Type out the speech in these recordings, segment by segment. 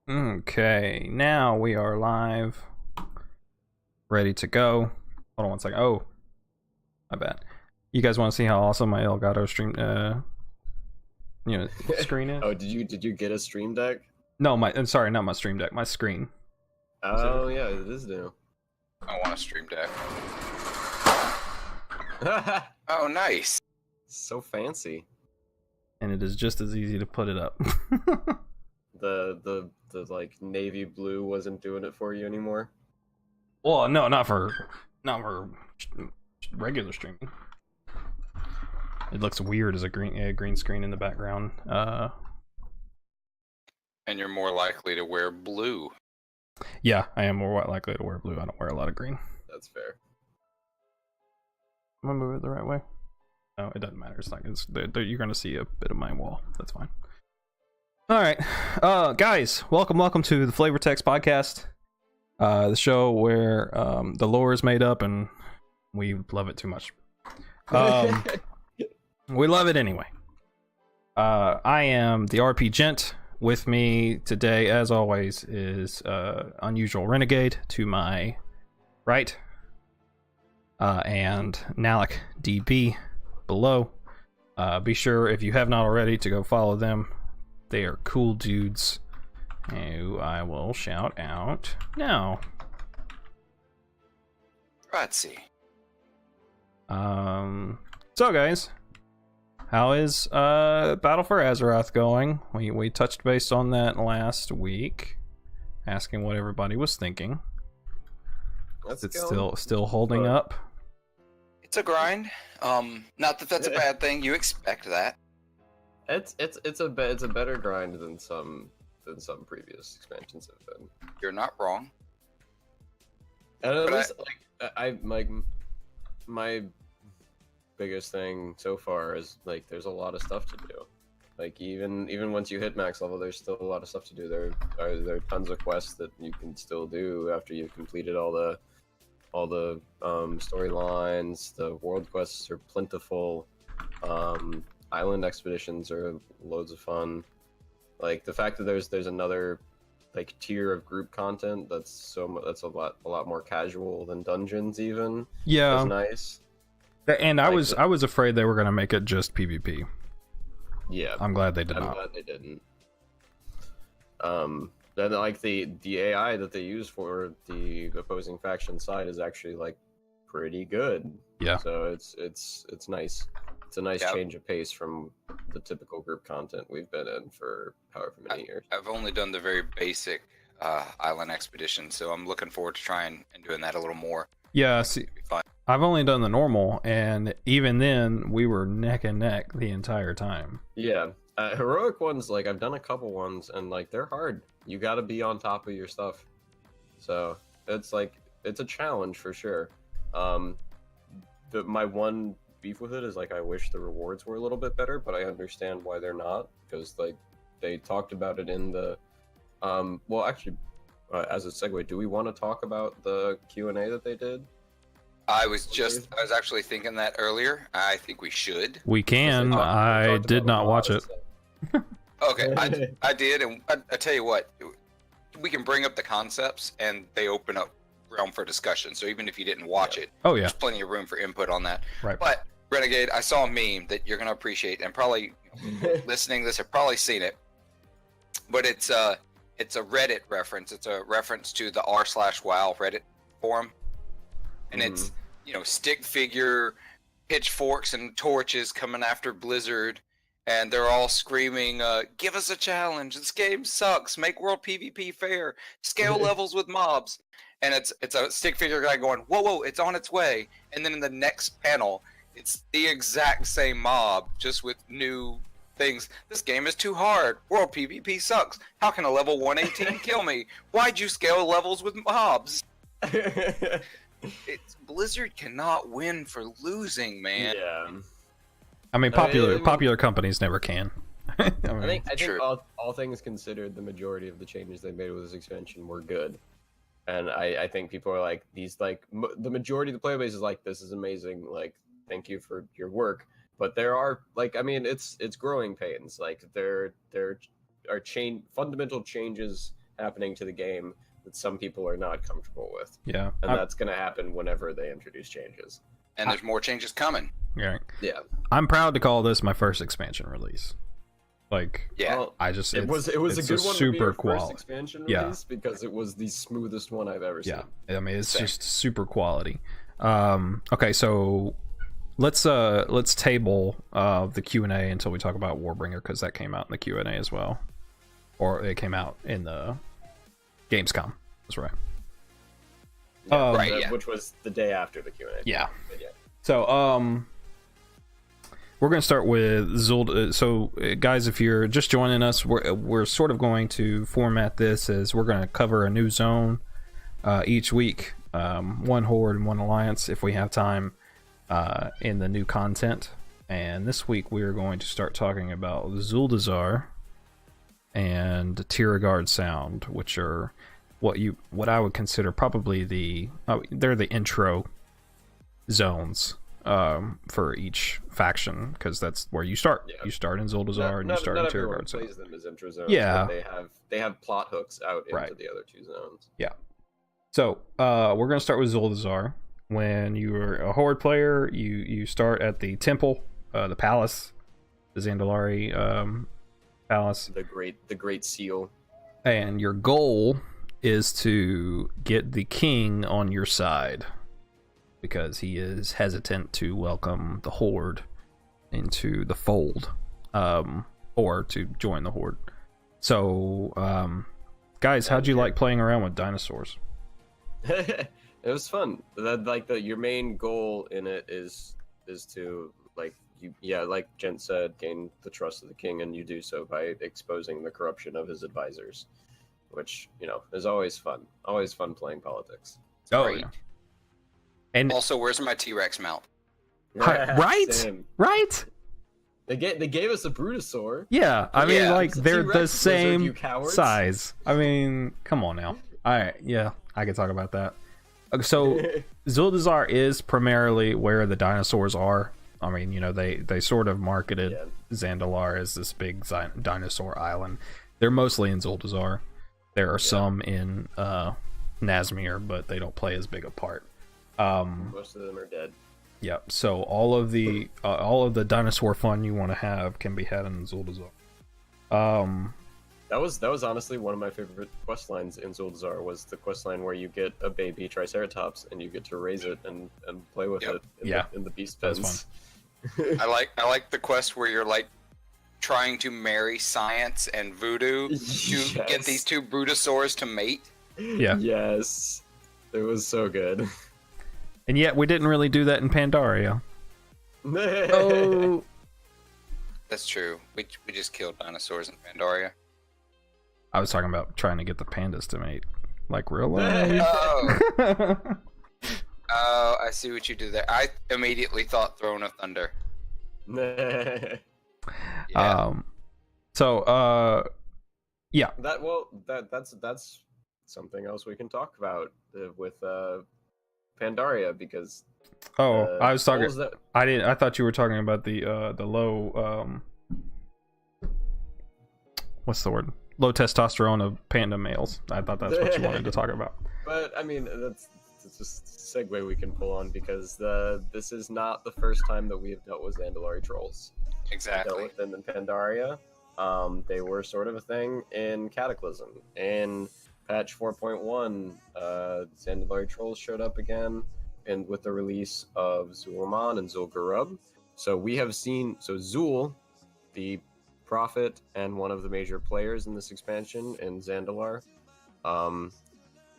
Okay, now we are live, ready to go. Hold on one second. Oh, my bad. You guys want to see how awesome my Elgato stream, screen is? Oh, did you get a Stream Deck? No, I'm sorry, not my stream deck, my screen. Oh yeah, it is new. I want a stream deck. Oh, nice. So fancy. And it is just as easy to put it up. The like navy blue wasn't doing it for you anymore. Well, no, not for regular streaming. It looks weird as a green screen in the background. And you're more likely to wear blue. Yeah, I am more likely to wear blue. I don't wear a lot of green. That's fair. I'm gonna move it the right way. No, it doesn't matter. It's like you're gonna see a bit of my wall. That's fine. All right, guys, welcome to the Flavor Text Podcast, the show where the lore is made up and we love it too much. We love it anyway. I am the RP Gent. With me today, as always, is Unusual Renegade to my right, and Nalik DB below. Be sure, if you have not already, to go follow them. They are cool dudes who I will shout out now. Grazie. So guys, how is Battle for Azeroth going? We touched base on that last week, asking what everybody was thinking. It's still holding up. It's a grind. Not that that's a bad thing. You expect that. It's a better grind than some previous expansions have been. You're not wrong. And at least I like my biggest thing so far is like there's a lot of stuff to do. Like even once you hit max level, there's still a lot of stuff to do. There are tons of quests that you can still do after you've completed all the storylines. The world quests are plentiful. Island expeditions are loads of fun. Like the fact that there's another like tier of group content that's a lot more casual than dungeons even. Yeah, is nice. And I was afraid they were gonna make it just PvP. Yeah, I'm glad they did not. I'm glad they didn't. Then like the AI that they use for the opposing faction side is actually like pretty good. Yeah. So it's nice. It's a nice change of pace from the typical group content we've been in for however many years. I've only done the very basic island expedition, so I'm looking forward to trying and doing that a little more. Yeah, see, I've only done the normal, and even then, we were neck and neck the entire time. Yeah, heroic ones, like I've done a couple ones, and like they're hard. You got to be on top of your stuff. So it's a challenge for sure. My one beef with it is like I wish the rewards were a little bit better, but I understand why they're not, because like they talked about it in the well actually as a segue, do we want to talk about the Q&A that they did? I was actually thinking that earlier. I think we should. We can. I did not watch it. Okay, I did, and I tell you what, we can bring up the concepts and they open up realm for discussion. So even if you didn't watch it, oh yeah, there's plenty of room for input on that. Right. But Renegade, I saw a meme that you're gonna appreciate, and probably listening to this have probably seen it. But it's a Reddit reference. It's a reference to the r/wow Reddit forum, and it's stick figure, pitchforks and torches coming after Blizzard, and they're all screaming, "Give us a challenge! This game sucks! Make world PvP fair! Scale levels with mobs!" And it's a stick figure guy going, "Whoa, it's on its way!" And then in the next panel, it's the exact same mob, just with new things. "This game is too hard. World PvP sucks. How can a level 118 kill me? Why'd you scale levels with mobs?" Blizzard cannot win for losing, man. Yeah. I mean, popular companies never can. I think all things considered, the majority of the changes they made with this expansion were good, and I think people are like the majority of the player base is like, this is amazing, like thank you for your work. But there are it's growing pains. Like there are fundamental changes happening to the game that some people are not comfortable with. Yeah. And that's going to happen whenever they introduce changes. And there's more changes coming. Yeah. Yeah. I'm proud to call this my first expansion release. Like, Yeah. Well, I just it was a good one to be super our quality. first expansion Yeah. release because it was the smoothest one I've ever seen. Yeah, I mean it's Same. just super quality. Okay, so let's table the Q&A until we talk about Warbringer, because that came out in the Q&A as well, or it came out in the Gamescom. That's right. Yeah, Right, yeah. Which was the day after the Q&A. Yeah. But yeah. So we're gonna start with Zuld. So guys, if you're just joining us, we're sort of going to format this as we're gonna cover a new zone each week, one Horde and one Alliance if we have time in the new content. And this week we are going to start talking about Zuldazar and Tiragarde Sound, which are what I would consider probably they're the intro zones for each faction, because that's where you start. Yeah. You start in Zuldazar and you start in Tiragarde Sound. plays them as intro zones. Yeah. But they have plot hooks out into Right. the other two zones. So we're going to start with Zuldazar. When you're a Horde player, you start at the temple, the palace, the Zandalari palace, The great seal. and your goal is to get the king on your side, because he is hesitant to welcome the Horde into the fold, or to join the Horde. So, guys, how'd you like playing around with dinosaurs? It was fun. Your main goal in it is to like Gent said, gain the trust of the king, and you do so by exposing the corruption of his advisors, which is always fun. Always fun playing politics. Great. Yeah. And Also, where's my T-Rex mount? right? Same. Right? They gave us a Brutosaur. Yeah, I mean, Yeah. like, It's a they're T-Rex the lizard, same you cowards. size. I mean, come on now. Alright, yeah, I can talk about that. Okay, so Zuldazar is primarily where the dinosaurs are. I mean, they sort of marketed Yeah. Zandalar as this big dinosaur island. They're mostly in Zuldazar. There are some in Nazmir, but they don't play as big a part. Most of them are dead. Yep. So all of the dinosaur fun you want to have can be had in Zuldazar. That was honestly one of my favorite quest lines in Zuldazar, was the quest line where you get a baby Triceratops and you get to raise it and play with Yep. it in the beast That was pens. I like the quest where you're like trying to marry science and voodoo to get Yes. these two Brutosaurs to mate. Yeah. Yes. It was so good. And yet we didn't really do that in Pandaria. Oh. That's true. We just killed dinosaurs in Pandaria. I was talking about trying to get the pandas to mate, like real life. Oh, oh, I see what you did there. I immediately thought Throne of Thunder. Yeah. Yeah. That's something else we can talk about with Pandaria, because I was talking. goals that- I thought you were talking about the low what's the word? Low testosterone of panda males. I thought that's what you wanted to talk about. But I mean, that's just a segue we can pull on, because this is not the first time that we have dealt with Zandalari trolls. We dealt Exactly. with them in Pandaria. They were sort of a thing in Cataclysm. In patch 4.1, Zandalari trolls showed up again, and with the release of Zulaman and Zul'Gurub. So we have seen Zul, the prophet and one of the major players in this expansion in Zandalar,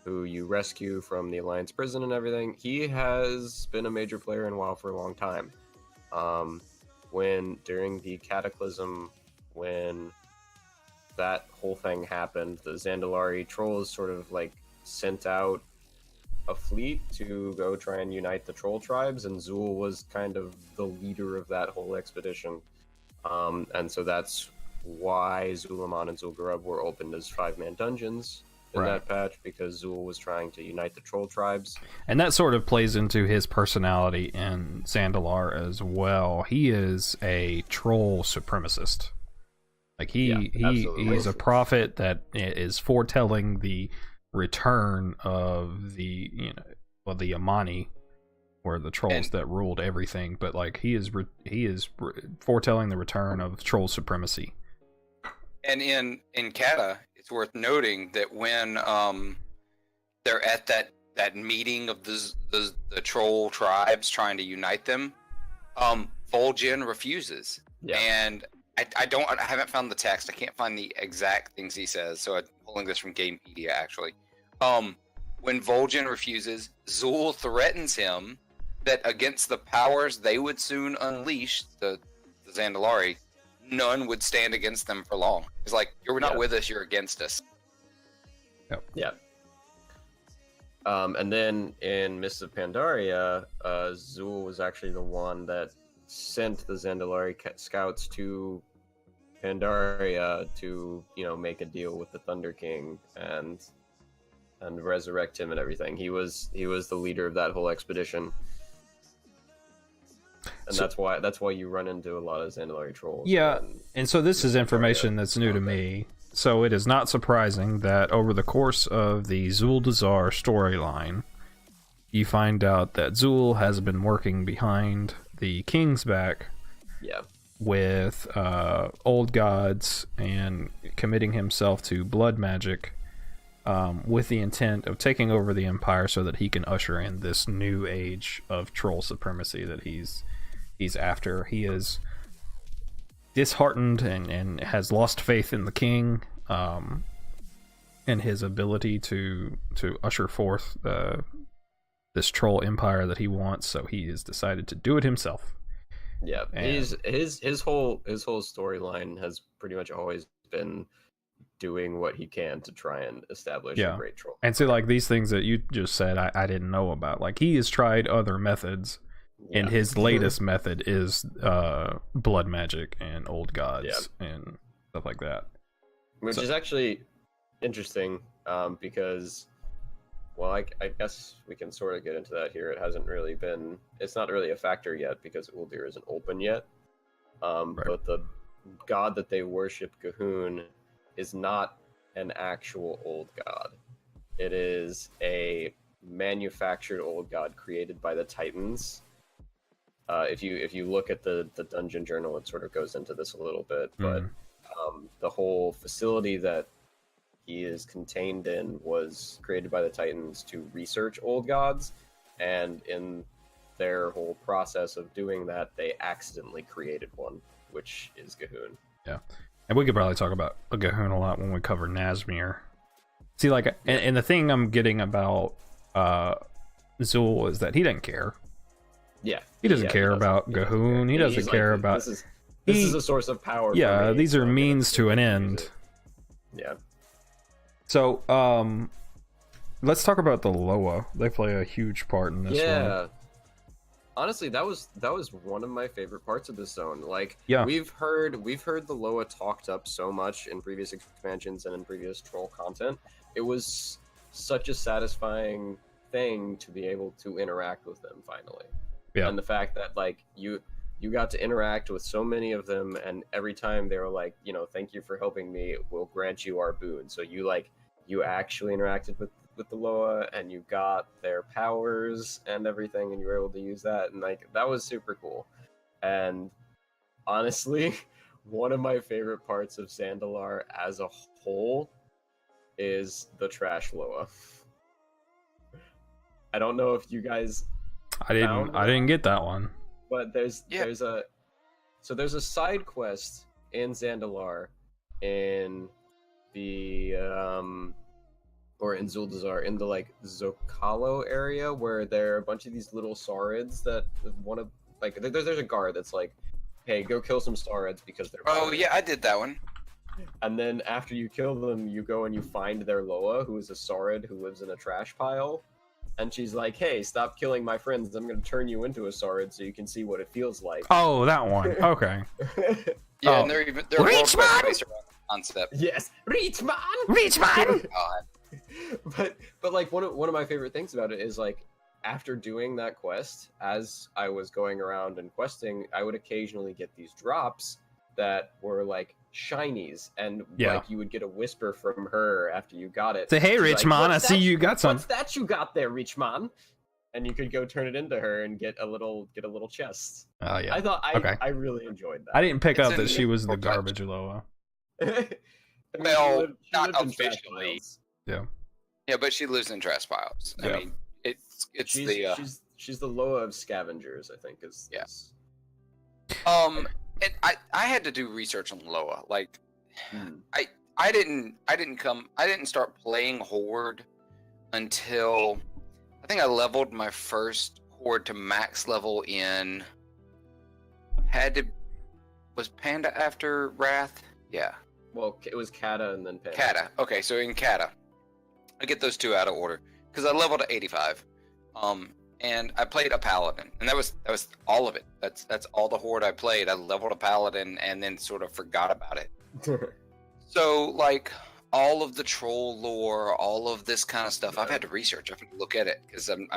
who you rescue from the Alliance prison and everything. He has been a major player in WoW for a long time. When during the Cataclysm, when that whole thing happened, the Zandalari trolls sort of like sent out a fleet to go try and unite the troll tribes, and Zul was kind of the leader of that whole expedition. And so that's why Zulaman and Zul'Gurub were opened as 5-man dungeons in Right. that patch, because Zul was trying to unite the troll tribes. And that sort of plays into his personality in Zandalar as well. He is a troll supremacist. Like Yeah, he's absolutely. a prophet that is foretelling the return of the the Amani, or the trolls And that ruled everything. But like he is foretelling the return of troll supremacy. and in Kata, it's worth noting that when they're at that meeting of the troll tribes trying to unite them, Vol'jin refuses. Yeah. And I haven't found the text. I can't find the exact things he says, so I'm pulling this from Gamepedia actually. When Vol'jin refuses, Zul threatens him that against the powers they would soon unleash, the Zandalari, none would stand against them for long. He's like, "You're not with us, you're against us." Yeah. And then in Mists of Pandaria, Zul was actually the one that sent the Zandalari scouts to Pandaria to, make a deal with the Thunder King and resurrect him and everything. He was the leader of that whole expedition. And that's why you run into a lot of Zandalari trolls. Yeah, and so this is information that's new to me. So it is not surprising that over the course of the Zuldazar storyline, you find out that Zul has been working behind the king's back with old gods and committing himself to blood magic with the intent of taking over the empire so that he can usher in this new age of troll supremacy that he's after. He is disheartened and has lost faith in the king and his ability to usher forth this troll empire that he wants, so he has decided to do it himself. Yeah, and his whole storyline has pretty much always been doing what he can to try and establish a great troll. And so like these things that you just said, I didn't know about. Like he has tried other methods. And his latest method is blood magic and old gods and stuff like that. Which is actually interesting because, well, I guess we can sort of get into that here. It's not really a factor yet because Uldir isn't open yet. But the god that they worship, Gahun, is not an actual old god. It is a manufactured old god created by the Titans. If you look at the dungeon journal, it sort of goes into this a little bit, but the whole facility that he is contained in was created by the Titans to research old gods, and in their whole process of doing that, they accidentally created one, which is Gahun. Yeah, and we could probably talk about Gahun a lot when we cover Nazmir. See, like, and the thing I'm getting about Zul is that he doesn't care. Yeah, he doesn't care about Gahun. He doesn't care about. This is a source of power. Yeah, for me, these are means to an end. Yeah. So, let's talk about the Loa. They play a huge part in this one. Yeah. Honestly, that was one of my favorite parts of this zone. Like, we've heard the Loa talked up so much in previous expansions and in previous troll content. It was such a satisfying thing to be able to interact with them finally. Yeah. And the fact that like you got to interact with so many of them, and every time they were like, thank you for helping me, we'll grant you our boon. So you actually interacted with the Loa, and you got their powers and everything, and you were able to use that, and like that was super cool. And honestly, one of my favorite parts of Zandalar as a whole is the trash Loa. I don't know if you guys I didn't get that one. But there's a side quest in Zandalar in the or in Zuldazar in the like Zocalo area, where there are a bunch of these little Saurids that want to like there's a guard that's like, hey, go kill some Saurids because they're I did that one. And then after you kill them, you go and you find their Loa, who is a Saurid who lives in a trash pile. And she's like, hey, stop killing my friends. I'm going to turn you into a Saurid so you can see what it feels like. Oh, that one. Okay. And they're Reachman! Concept. Yes, Reachman! Reachman! But like one of my favorite things about it is like after doing that quest, as I was going around and questing, I would occasionally get these drops that were like shinies, and Yeah. like you would get a whisper from her after you got it. Say, hey, She's like, Richmond, I "What's see that- you got some. What's that you got there, Richmond?" And you could go turn it into her and get a little chest. Oh yeah. I I really enjoyed that. I didn't pick It's up that in she was the Fortnite. garbage Loa. I mean, Well, she not lived in trash officially. piles. Yeah, but she lives in trash piles. Yeah. I mean, it's She's, the she's the Loa of scavengers, I think. Yeah. is- and I had to do research on Loa. Like, Hmm. I didn't start playing Horde until I think I leveled my first Horde to max level in. Was Panda after Wrath? Yeah. Well, it was Kata and then Panda. Kata. Okay, so in Kata, I get those two out of order because I leveled to 85, and I played a Paladin, and that was all of it. That's all the Horde I played. I leveled a Paladin and then sort of forgot about it. So like all of the troll lore, all of this kind of stuff, I've had to research. I've had to look at it because I'm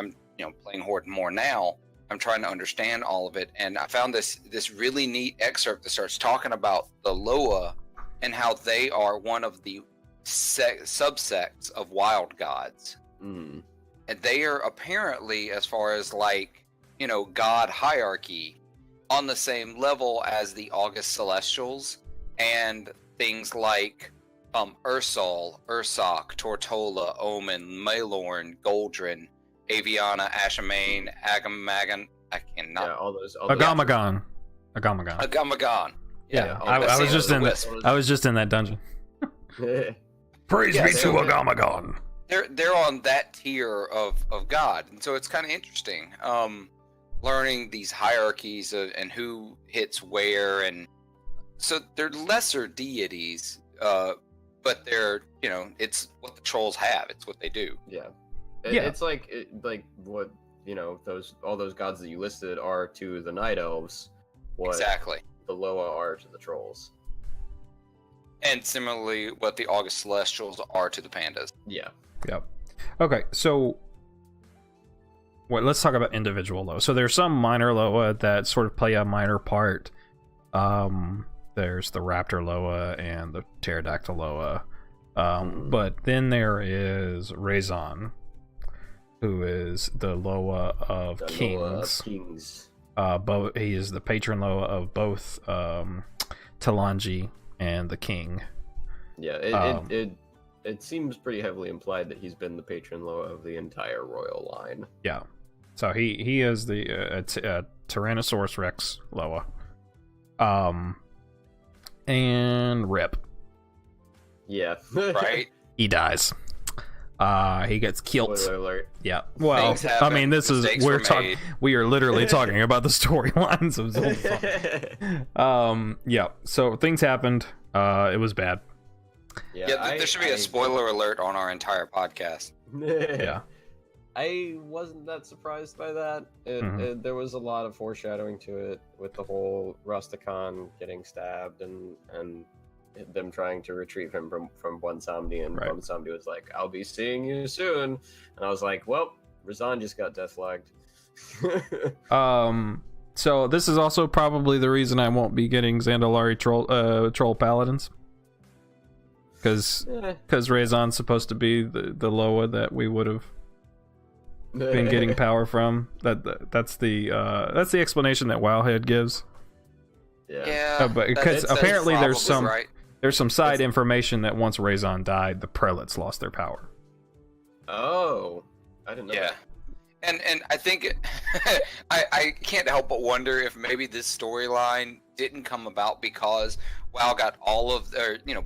playing Horde more now. I'm trying to understand all of it, and I found this really neat excerpt that starts talking about the Loa and how they are one of the subsects of wild gods. Mm. And they are apparently, as far as like, god hierarchy, on the same level as the August Celestials and things like Ursol, Ursoc, Tortola, Omen, Malorn, Goldrin, Aviana, Ashamain, Agamagan. I cannot. Yeah, all those. Agamagon. Agamagon. Yeah, all I those- was just in Wisp. I was just in that dungeon. Praise Yeah, be so- to Agamagon. They're on that tier of god, and so it's kind of interesting learning these hierarchies and who hits where, and so they're lesser deities, but they're it's what the trolls have, it's what they do. Yeah. Yeah. It's like what all those gods that you listed are to the night elves, what Exactly. the Loa are to the trolls. And similarly what the August Celestials are to the pandas. Yeah. Yep. Okay, so let's talk about individual Loa. So there's some minor Loa that sort of play a minor part. There's the Raptor Loa and the Pterodactyl Loa. But then there is Razon, who is the Loa of The Kings. Loa of Kings. He is the patron Loa of both Talanji and the King. Yeah, it seems pretty heavily implied that he's been the patron Loa of the entire royal line. Yeah. So he is the Tyrannosaurus Rex Loa. And rip. Yeah. Right? He dies. He gets killed. Spoiler alert. Yeah. Well, Things happen, I mean, mistakes were made. we are literally talking about the storylines of Zuldazar. Yeah. So things happened. It was bad. Yeah, there should be a spoiler alert on our entire podcast. Yeah. I wasn't that surprised by that. Mhm. There was a lot of foreshadowing to it with the whole Rusticon getting stabbed and them trying to retrieve him from Bwonsamdi, and Right. Bwonsamdi was like, "I'll be seeing you soon," and I was like, "Well, Razan just got deathlogged." So this is also probably the reason I won't be getting Zandalari troll paladins. Because Razon's supposed to be the Loa that we would have been getting power from. That's the explanation that Wowhead gives. Yeah. But because that's apparently there's probably some right. there's some side information that once Razon died, the prelates lost their power. Oh, I didn't know. Yeah. That. And I think I can't help but wonder if maybe this storyline didn't come about because WoW got all of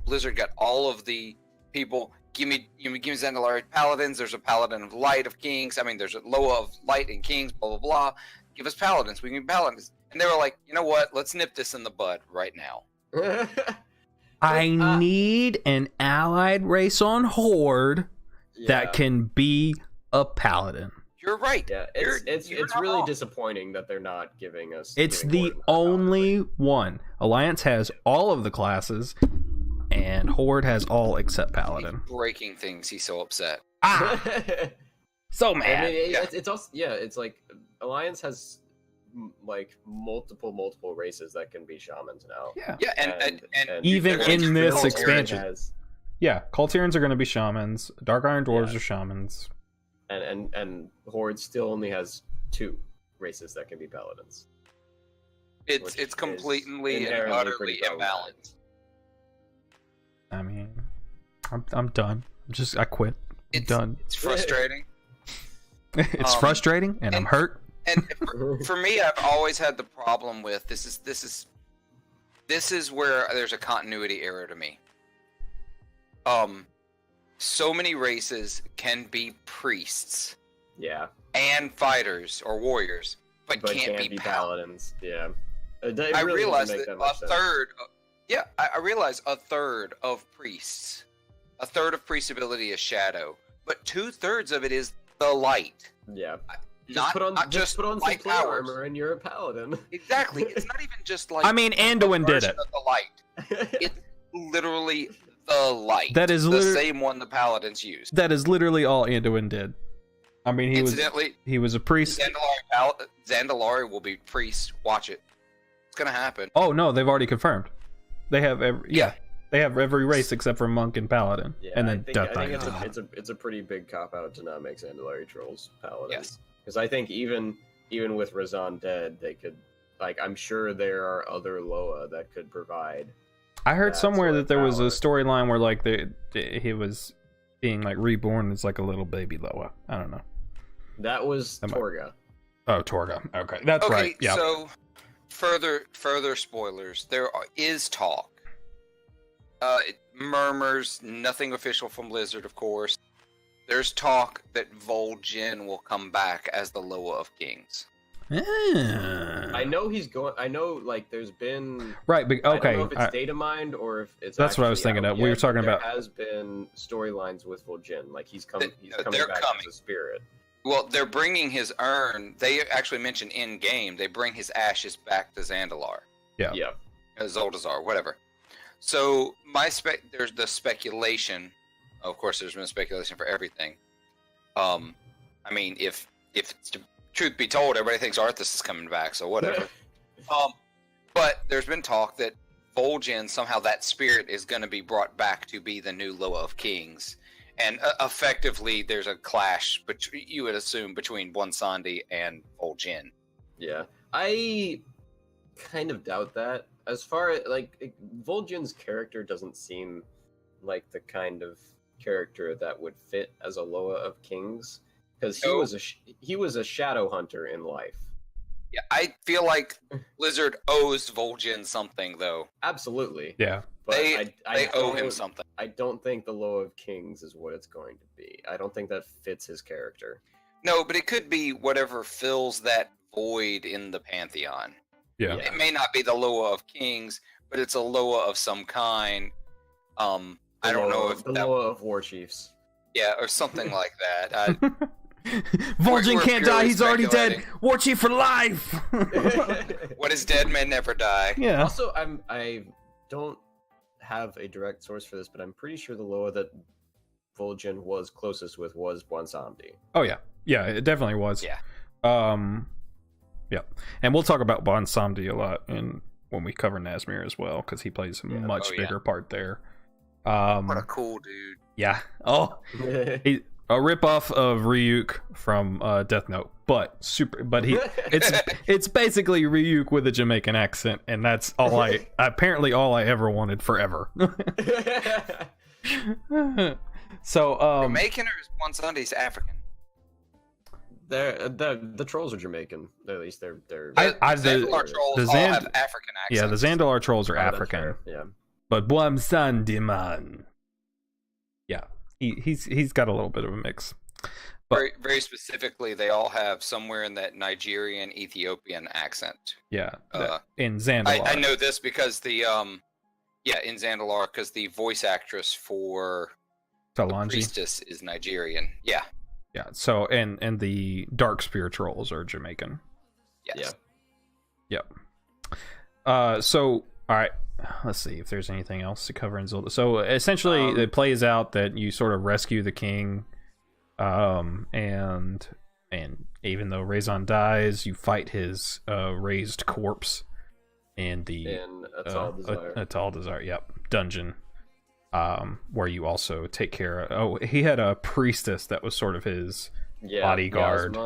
Blizzard got all of the people. Give me Zandalari paladins. There's a paladin of light of kings. I mean, there's a Loa of light and kings. Blah blah blah. Give us paladins. We need paladins. And they were like, you know what? Let's nip this in the bud right now. I need an allied race on Horde that can be a paladin. You're right. Yeah, You're it's not really wrong. disappointing that they're not giving us. It's giving the Horde only one. Alliance has all of the classes, and Horde has all except paladin. He's breaking things. He's so upset. Ah, paladin. so I mad. mean, Yeah. it's also it's like Alliance has like multiple races that can be shamans now. Yeah. Yeah, and even they're gonna in do this Kultirian expansion. Has, Yeah, Kultirians are going to be shamans. Dark Iron Dwarves are shamans. and Horde still only has 2 races that can be paladins. It's which completely is and inherently utterly pretty problematic. imbalanced. I mean, I'm done. I quit. I'm done. It's frustrating. It's frustrating, and I'm hurt. And for me, I've always had the problem with this is where there's a continuity error to me. So many races can be priests Yeah, and fighters or warriors, but can't be paladins. Yeah, I realize that a third. I realize a third of priests, a third of priest ability is shadow, but 2/3 of it is the light. Yeah. Not just put on some light plate powers. armor and you're a paladin. Exactly. It's not even just like. I mean, Anduin did it. Of the light. It's literally the light. That is the same one the paladins used. That is literally all Anduin did. I mean, he was a priest. Zandalari will be priest. Watch it. It's gonna happen. Oh no, they've already confirmed. They have they have every race except for monk and paladin, Yeah, and then I think it's a pretty big cop out to not make Zandalari trolls paladins. Yes. Because I think even with Razan dead, they could, like, I'm sure there are other Loa that could provide. I heard that somewhere sort that of there was a power. storyline where like he was being like reborn as like a little baby Loa. I don't know. That was That might- Torga. Oh, Torga. Okay, that's Okay, right. Yeah. so further spoilers. Is talk. Murmurs, nothing official from Blizzard, of course. There's talk that Vol'jin will come back as the Loa of Kings. I know he's going. I know, like, there's been. Right, but I okay. don't know if it's data mined or if it's. That's what I was actually thinking out of. We were yet, talking but there about- has been storylines with Vol'jin. Like he's coming They're back coming. as a spirit. Well, they're bringing his urn. They actually mention in game. They bring his ashes back to Zandalar, Yeah. Yeah. Zuldazar, whatever. So there's the speculation. Of course, there's been speculation for everything. I mean, if it's truth be told, everybody thinks Arthas is coming back, so whatever. But there's been talk that Vol'jin, somehow that spirit is going to be brought back to be the new Loa of Kings. And effectively, there's a clash, but you would assume, between Bwonsandi and Vol'jin. Yeah, I kind of doubt that. As far as, like, Vol'jin's character doesn't seem like the kind of character that would fit as a Loa of Kings, because he was a shadow hunter in life. Yeah, I feel like Blizzard owes Vol'jin something, though. Absolutely. Yeah. But They owe him something. I don't think the Loa of Kings is what it's going to be. I don't think that fits his character. No, but it could be whatever fills that void in the Pantheon. Yeah. It may not be the Loa of Kings, but it's a Loa of some kind. I don't know if the that, Loa of War Chiefs. yeah, or something like that. Vol'jin We're can't die. purely He's already dead. speculating. War Chief for life. What is dead may never die. Yeah. Also, I don't have a direct source for this, but I'm pretty sure the Loa that Vol'jin was closest with was Bwonsandi. Oh yeah. Yeah. It definitely was. Yeah. Yeah. And we'll talk about Bwonsandi a lot when we cover Nazmir as well, because he plays a much Oh, yeah. bigger part there. What a cool dude. Yeah. Oh. A ripoff of Ryuk from Death Note, but it's basically Ryuk with a Jamaican accent, and that's all I ever wanted forever. So Jamaican or is Bwonsandi's African? The trolls are Jamaican. At least they're. The the Zandalar trolls all Zand- have African accents. yeah, the Zandalar trolls are Oh, that's African, fair, yeah. but Bwonsandi man, yeah, he's got a little bit of a mix. But Very, very specifically, they all have somewhere in that Nigerian Ethiopian accent. yeah, Uh, in Zandalar, I know this because the in Zandalar, because the voice actress for the Talanji. priestess is Nigerian. Yeah. Yeah. So and the Dark Spear trolls are Jamaican. Yes. Yep. So all right, let's see if there's anything else to cover in Zelda. So essentially, it plays out that you sort of rescue the king, and And even though Raison dies, you fight his raised corpse in the Zuldazar, dungeon. Where you also take care of. Oh, he had a priestess that was sort of his bodyguard.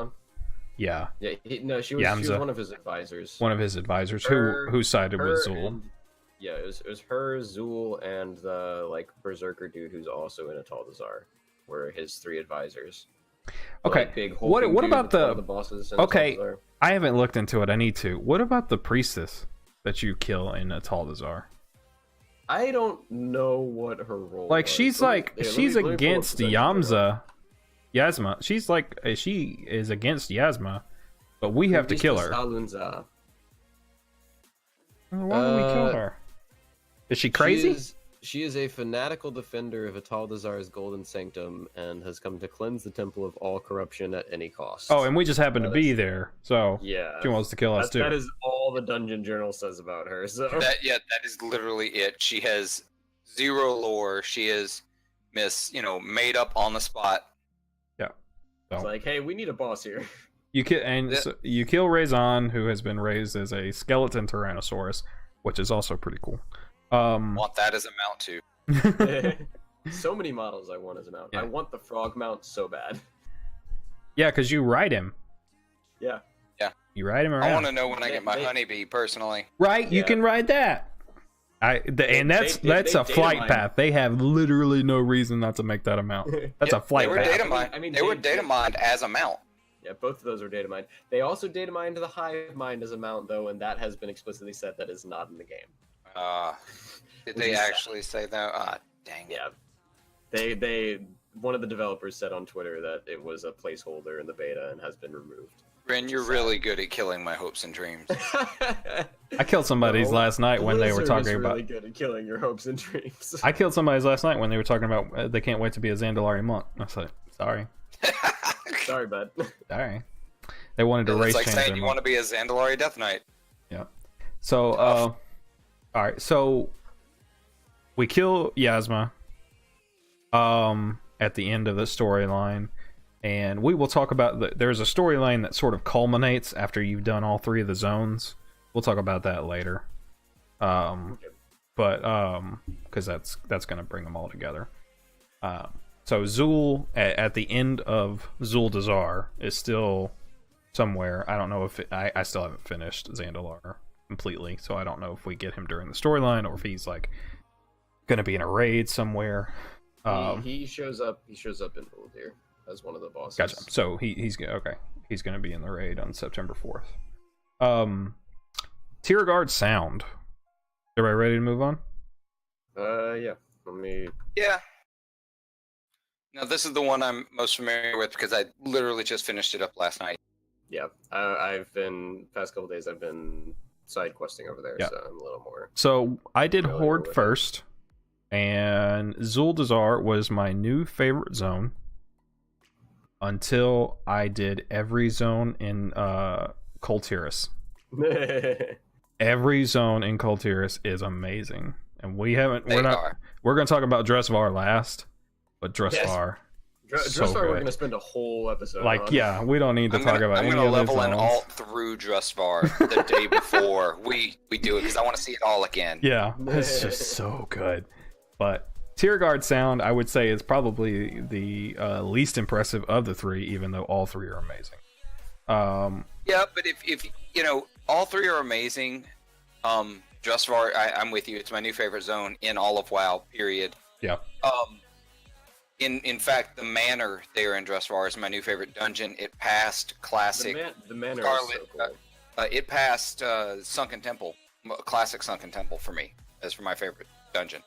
Yeah. Yeah. She was one of his advisors. One of his advisors. Who sided with Zul? It was her, Zul, and the like berserker dude who's also in a Zuldazar, were his 3 advisors. Okay. Like, big what about the bosses? Okay, I haven't looked into it. I need to. What about the priestess that you kill in a Zuldazar? I don't know what her role. Like was. she's against Yasma. She is against Yasma, but we have to kill her. Alunza. Why do we kill her? Is she crazy? She is a fanatical defender of Zuldazar's golden sanctum and has come to cleanse the temple of all corruption at any cost. Oh, and we just happen to be there, so yeah, she wants to kill us too. That is all the Dungeon Journal says about her. So that is literally it. She has 0 lore. She is made up on the spot. Yeah. So. It's like, hey, we need a boss here. You kill Raison, who has been raised as a skeleton Tyrannosaurus, which is also pretty cool. Want that as a mount too. So many models I want as a mount. Yeah. I want the frog mount so bad. Yeah, because you ride him. Yeah. You ride him around. I want to know when I get my honeybee personally. Right, you can ride that. That's a flight path. They have literally no reason not to make that a mount. That's a flight path. They were data mined as a mount. Yeah, both of those were data mined. They also data mined the hive mind as a mount though, and that has been explicitly said that is not in the game. Did they actually say that? Dang. Yeah. They one of the developers said on Twitter that it was a placeholder in the beta and has been removed. Ren, you're really good at killing my hopes and dreams. I killed somebody's last night when they were talking about. Really good at killing your hopes and dreams. I killed somebody's last night when they were talking about they can't wait to be a Zandalari monk. I said, sorry. Sorry, bud. Sorry. They wanted to race change. It's like saying you want to be a Zandalari Death Knight. Yeah. So, all right, so we kill Yasma at the end of the storyline, and we will talk about there's a storyline that sort of culminates after you've done all 3 of the zones. We'll talk about that later. But because that's going to bring them all together. So Zul at the end of Zuldazar is still somewhere. I don't know if I still haven't finished Zandalar completely, so I don't know if we get him during the storyline or if he's like gonna be in a raid somewhere. He shows up in Uldir as one of the bosses. Gotcha. So he's gonna be in the raid on September 4th. Tiragarde sound. Everybody ready to move on? Yeah. Yeah. Now this is the one I'm most familiar with because I literally just finished it up last night. Yeah, past couple days I've been side questing over there, so I'm a little more. So I did Horde first, and Zuldazar was my new favorite zone until I did every zone in Coltiris. Every zone in Coltiris is amazing, and we're going to talk about Dresvar last, but Dresvar. Dresvar, we're going to spend a whole episode on. Yeah, we don't need to talk about any of those. I'm going to level an alt through Dresvar the day before we do it, because I want to see it all again. Yeah, it's just so good. But Tiragarde sound, I would say, is probably the least impressive of the 3, even though all 3 are amazing. Yeah, but if all 3 are amazing, Dresvar, I'm with you. It's my new favorite zone in all of WoW, period. Yeah. In fact, the manor there in Dresvar is my new favorite dungeon. It passed classic. The manor Scarlet, is so cool. It passed Sunken Temple, classic Sunken Temple for me. As for my favorite dungeon.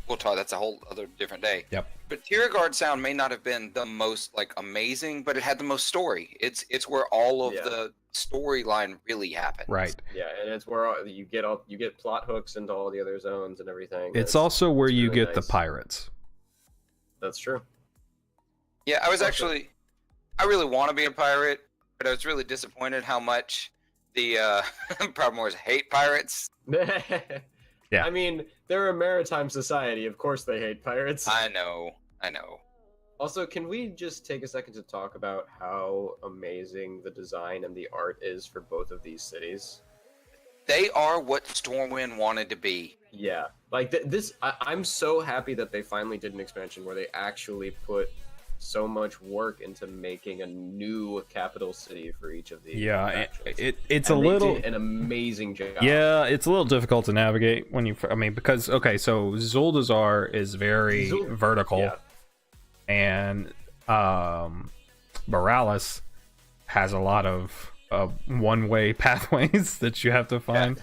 We'll talk. That's a whole other different day. Yep. But Tiragarde sound may not have been the most amazing, but it had the most story. It's where all of the storyline really happens. Right. Yeah, and it's where you get plot hooks into all the other zones and everything. It's also where you really get the pirates. That's true. Yeah, I really want to be a pirate, but I was really disappointed how much the problem was hate pirates. Yeah. I mean, they're a maritime society. Of course they hate pirates. I know. Also, can we just take a second to talk about how amazing the design and the art is for both of these cities? They are what Stormwind wanted to be. Yeah, like I'm so happy that they finally did an expansion where they actually put so much work into making a new capital city for each of these. Yeah, it's and a they little did an amazing job. Yeah, it's a little difficult to navigate when you. I mean, because okay, so Zuldazar is very vertical, Yeah. and Borealis has a lot of one-way pathways that you have to find.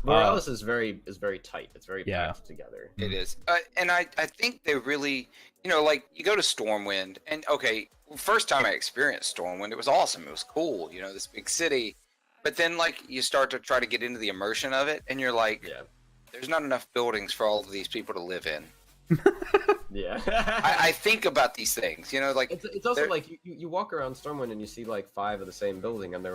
Morales is very tight. It's very Yeah. packed together. It is. And I think they really, like you go to Stormwind, and okay, first time I experienced Stormwind, it was awesome. It was cool, this big city. But then, like, you start to try to get into the immersion of it, and you're like, Yeah. there's not enough buildings for all of these people to live in. Yeah. I think about these things, like it's also like you walk around Stormwind and you see like 5 of the same building and they've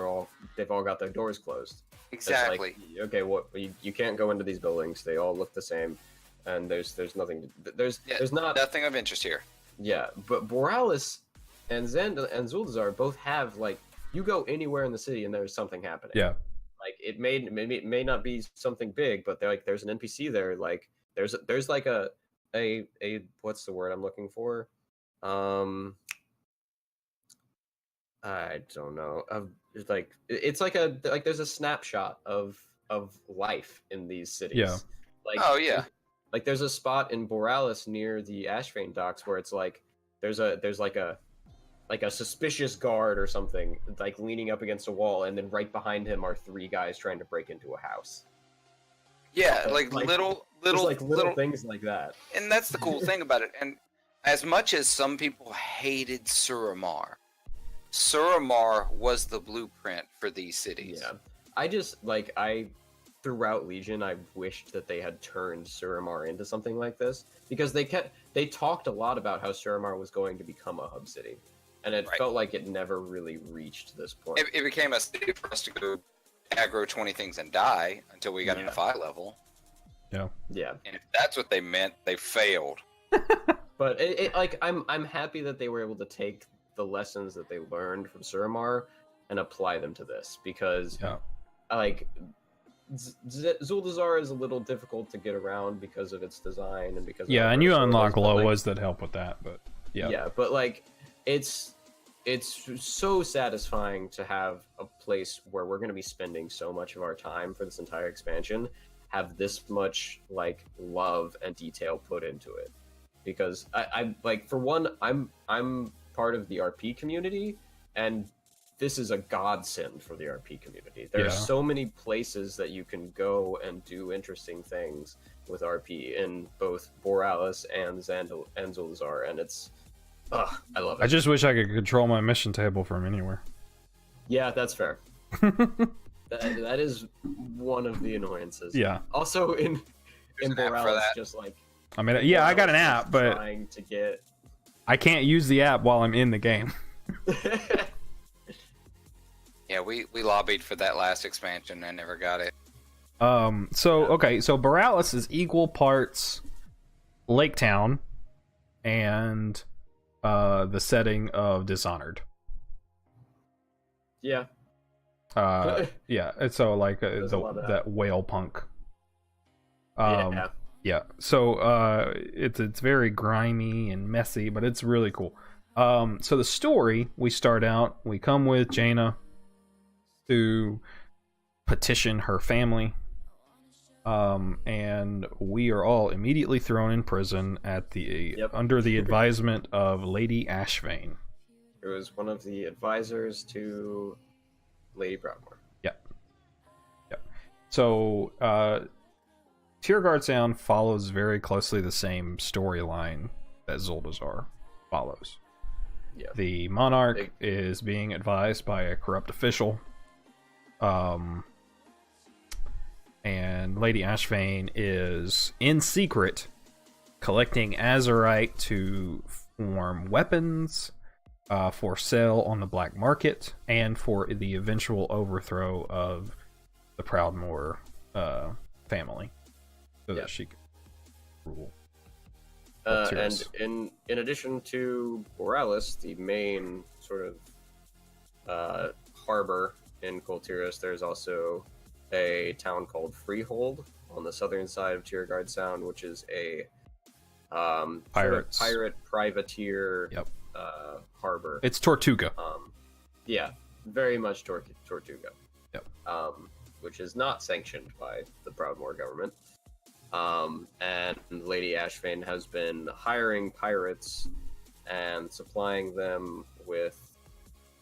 all got their doors closed. exactly. It's like, okay, what you can't go into these buildings. They all look the same, and there's nothing. There's not nothing of interest here. Yeah, but Borealis and Zuldazar both have like you go anywhere in the city and there's something happening. Yeah, Like it may not be something big, but there's an NPC there. Like there's like a what's the word I'm looking for? I don't know. It's like there's a snapshot of life in these cities. Yeah. Like Oh yeah. like there's a spot in Borealis near the Ashvane docks where it's like there's like a suspicious guard or something like leaning up against a wall, and then right behind him are 3 guys trying to break into a house. Yeah, like little things like that. And that's the cool thing about it. And as much as some people hated Suramar was the blueprint for these cities. Yeah. Throughout Legion, I wished that they had turned Suramar into something like this, because they talked a lot about how Suramar was going to become a hub city, and it felt like it never really reached this point. It became a city for us to go aggro 20 things and die until we got into 5 level. yeah. And if that's what they meant, they failed. But I'm happy that they were able to take the lessons that they learned from Suramar and apply them to this, because Zuldazar is a little difficult to get around because of its design and because And you unlock Loas that help with that, but but like it's so satisfying to have a place where we're going to be spending so much of our time for this entire expansion have this much like love and detail put into it, because I like, for one, I'm part of the RP community, and this is a godsend for the RP community. There are so many places that you can go and do interesting things with RP in both Borealis and Zuldazar, and it's I love it. I just wish I could control my mission table from anywhere. Yeah, that's fair. that is one of the annoyances. Yeah. Also in Borealis, just like I mean, I got an app, but trying to get I can't use the app while I'm in the game. Yeah, we lobbied for that last expansion and never got it. So Borealis is equal parts Lake Town and the setting of Dishonored. Yeah. Yeah, and so like that whale punk. Yeah. So it's very grimy and messy, but it's really cool. So the story, we come with Jaina to petition her family, and we are all immediately thrown in prison at under the advisement of Lady Ashvane. It was one of the advisors to Lady Broadmoor. Yep. So Tiragarde Sound follows very closely the same storyline that Zuldazar follows. Yeah. The monarch is being advised by a corrupt official, and Lady Ashvane is in secret collecting azurite to form weapons for sale on the black market, and for the eventual overthrow of the Proudmoore family, so that she could rule. And in addition to Borealis, the main sort of harbor in Coltiris, there's also a town called Freehold on the southern side of Tiragarde Sound, which is a Pirates. sort of pirate privateer Yep. harbor. It's Tortuga. Yeah, very much Tortuga. Yep. Which is not sanctioned by the Proudmoore government. And Lady Ashvane has been hiring pirates and supplying them with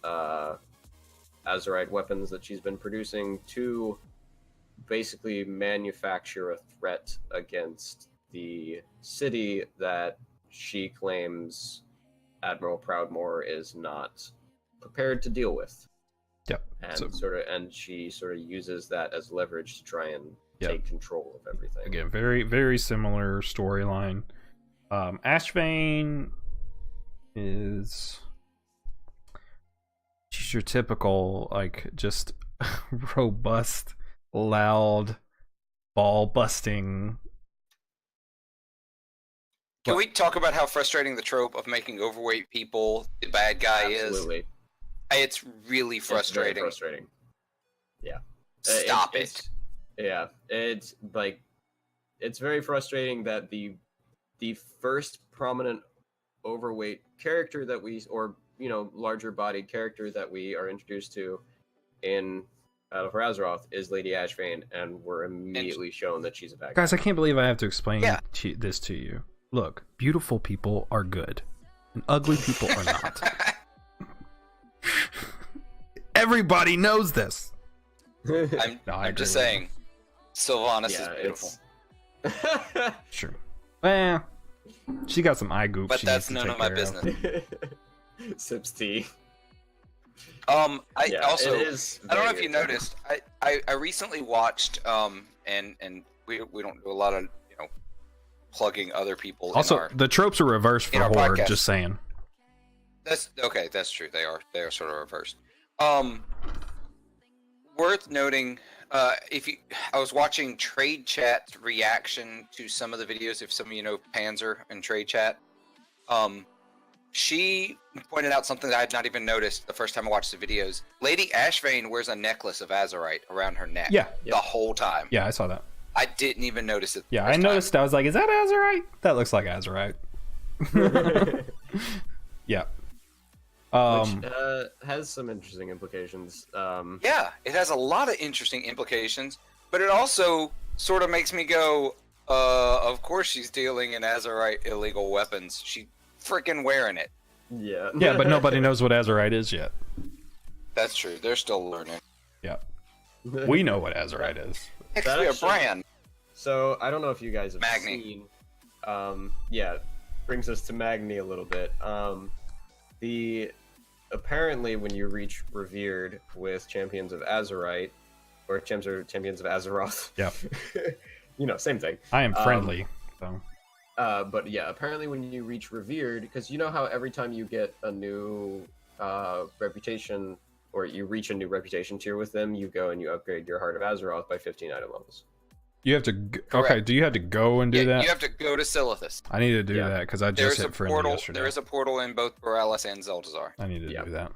Azerite weapons that she's been producing to basically manufacture a threat against the city that she claims Admiral Proudmoore is not prepared to deal with. Yep. And she sort of uses that as leverage to try and take control of everything. Again, very, very similar storyline. Ashvane is... she's your typical, like, just robust, loud, ball-busting... Can we talk about how frustrating the trope of making overweight people the bad guy Absolutely. is? It's really frustrating. It's very frustrating. Yeah. Stop it. Yeah, it's like it's very frustrating that the first prominent overweight character that we, or larger bodied character that we are introduced to in Battle for Azeroth is Lady Ashvane, and we're immediately shown that she's a bad guy. Guys, I can't believe I have to explain this to you. Look, beautiful people are good, and ugly people are not. Everybody knows this. I'm just saying, Sylvanas is beautiful. Sure. She got some eye goop. But that's none of my business. Sips tea. I don't know if you good. noticed. I recently watched and we don't do a lot of plugging other people. Also, the tropes are reversed for Horde. Podcast. Just saying. That's okay. That's true. They are sort of reversed. Worth noting. I was watching Trade Chat's reaction to some of the videos. If some of you know Panzer and Trade Chat, she pointed out something that I had not even noticed the first time I watched the videos. Lady Ashvane wears a necklace of Azerite around her neck. Yeah. The whole time. Yeah, I saw that. I didn't even notice it. Yeah, I noticed. I was like, "Is that Azerite? That looks like Azerite." Yeah. Which has some interesting implications. Yeah, it has a lot of interesting implications, but it also sort of makes me go, of course she's dealing in Azerite illegal weapons. She's freaking wearing it. Yeah. Yeah, but nobody knows what Azerite is yet. That's true. They're still learning. Yeah. We know what Azerite is. It's a brand. So, I don't know if you guys have Magni. seen... brings us to Magni a little bit. Apparently, when you reach Revered with Champions of Azerite, or Champions of Azeroth... Yeah. Same thing. I am friendly, so... But yeah, apparently when you reach Revered, because you know how every time you get a new reputation, or you reach a new reputation tier with them, you go and you upgrade your Heart of Azeroth by 15 item levels. You have to... Okay, do you have to go and do that? You have to go to Silithus. I need to do that, because I just hit friendly yesterday. There is a portal in both Borealis and Zuldazar. I need to do that.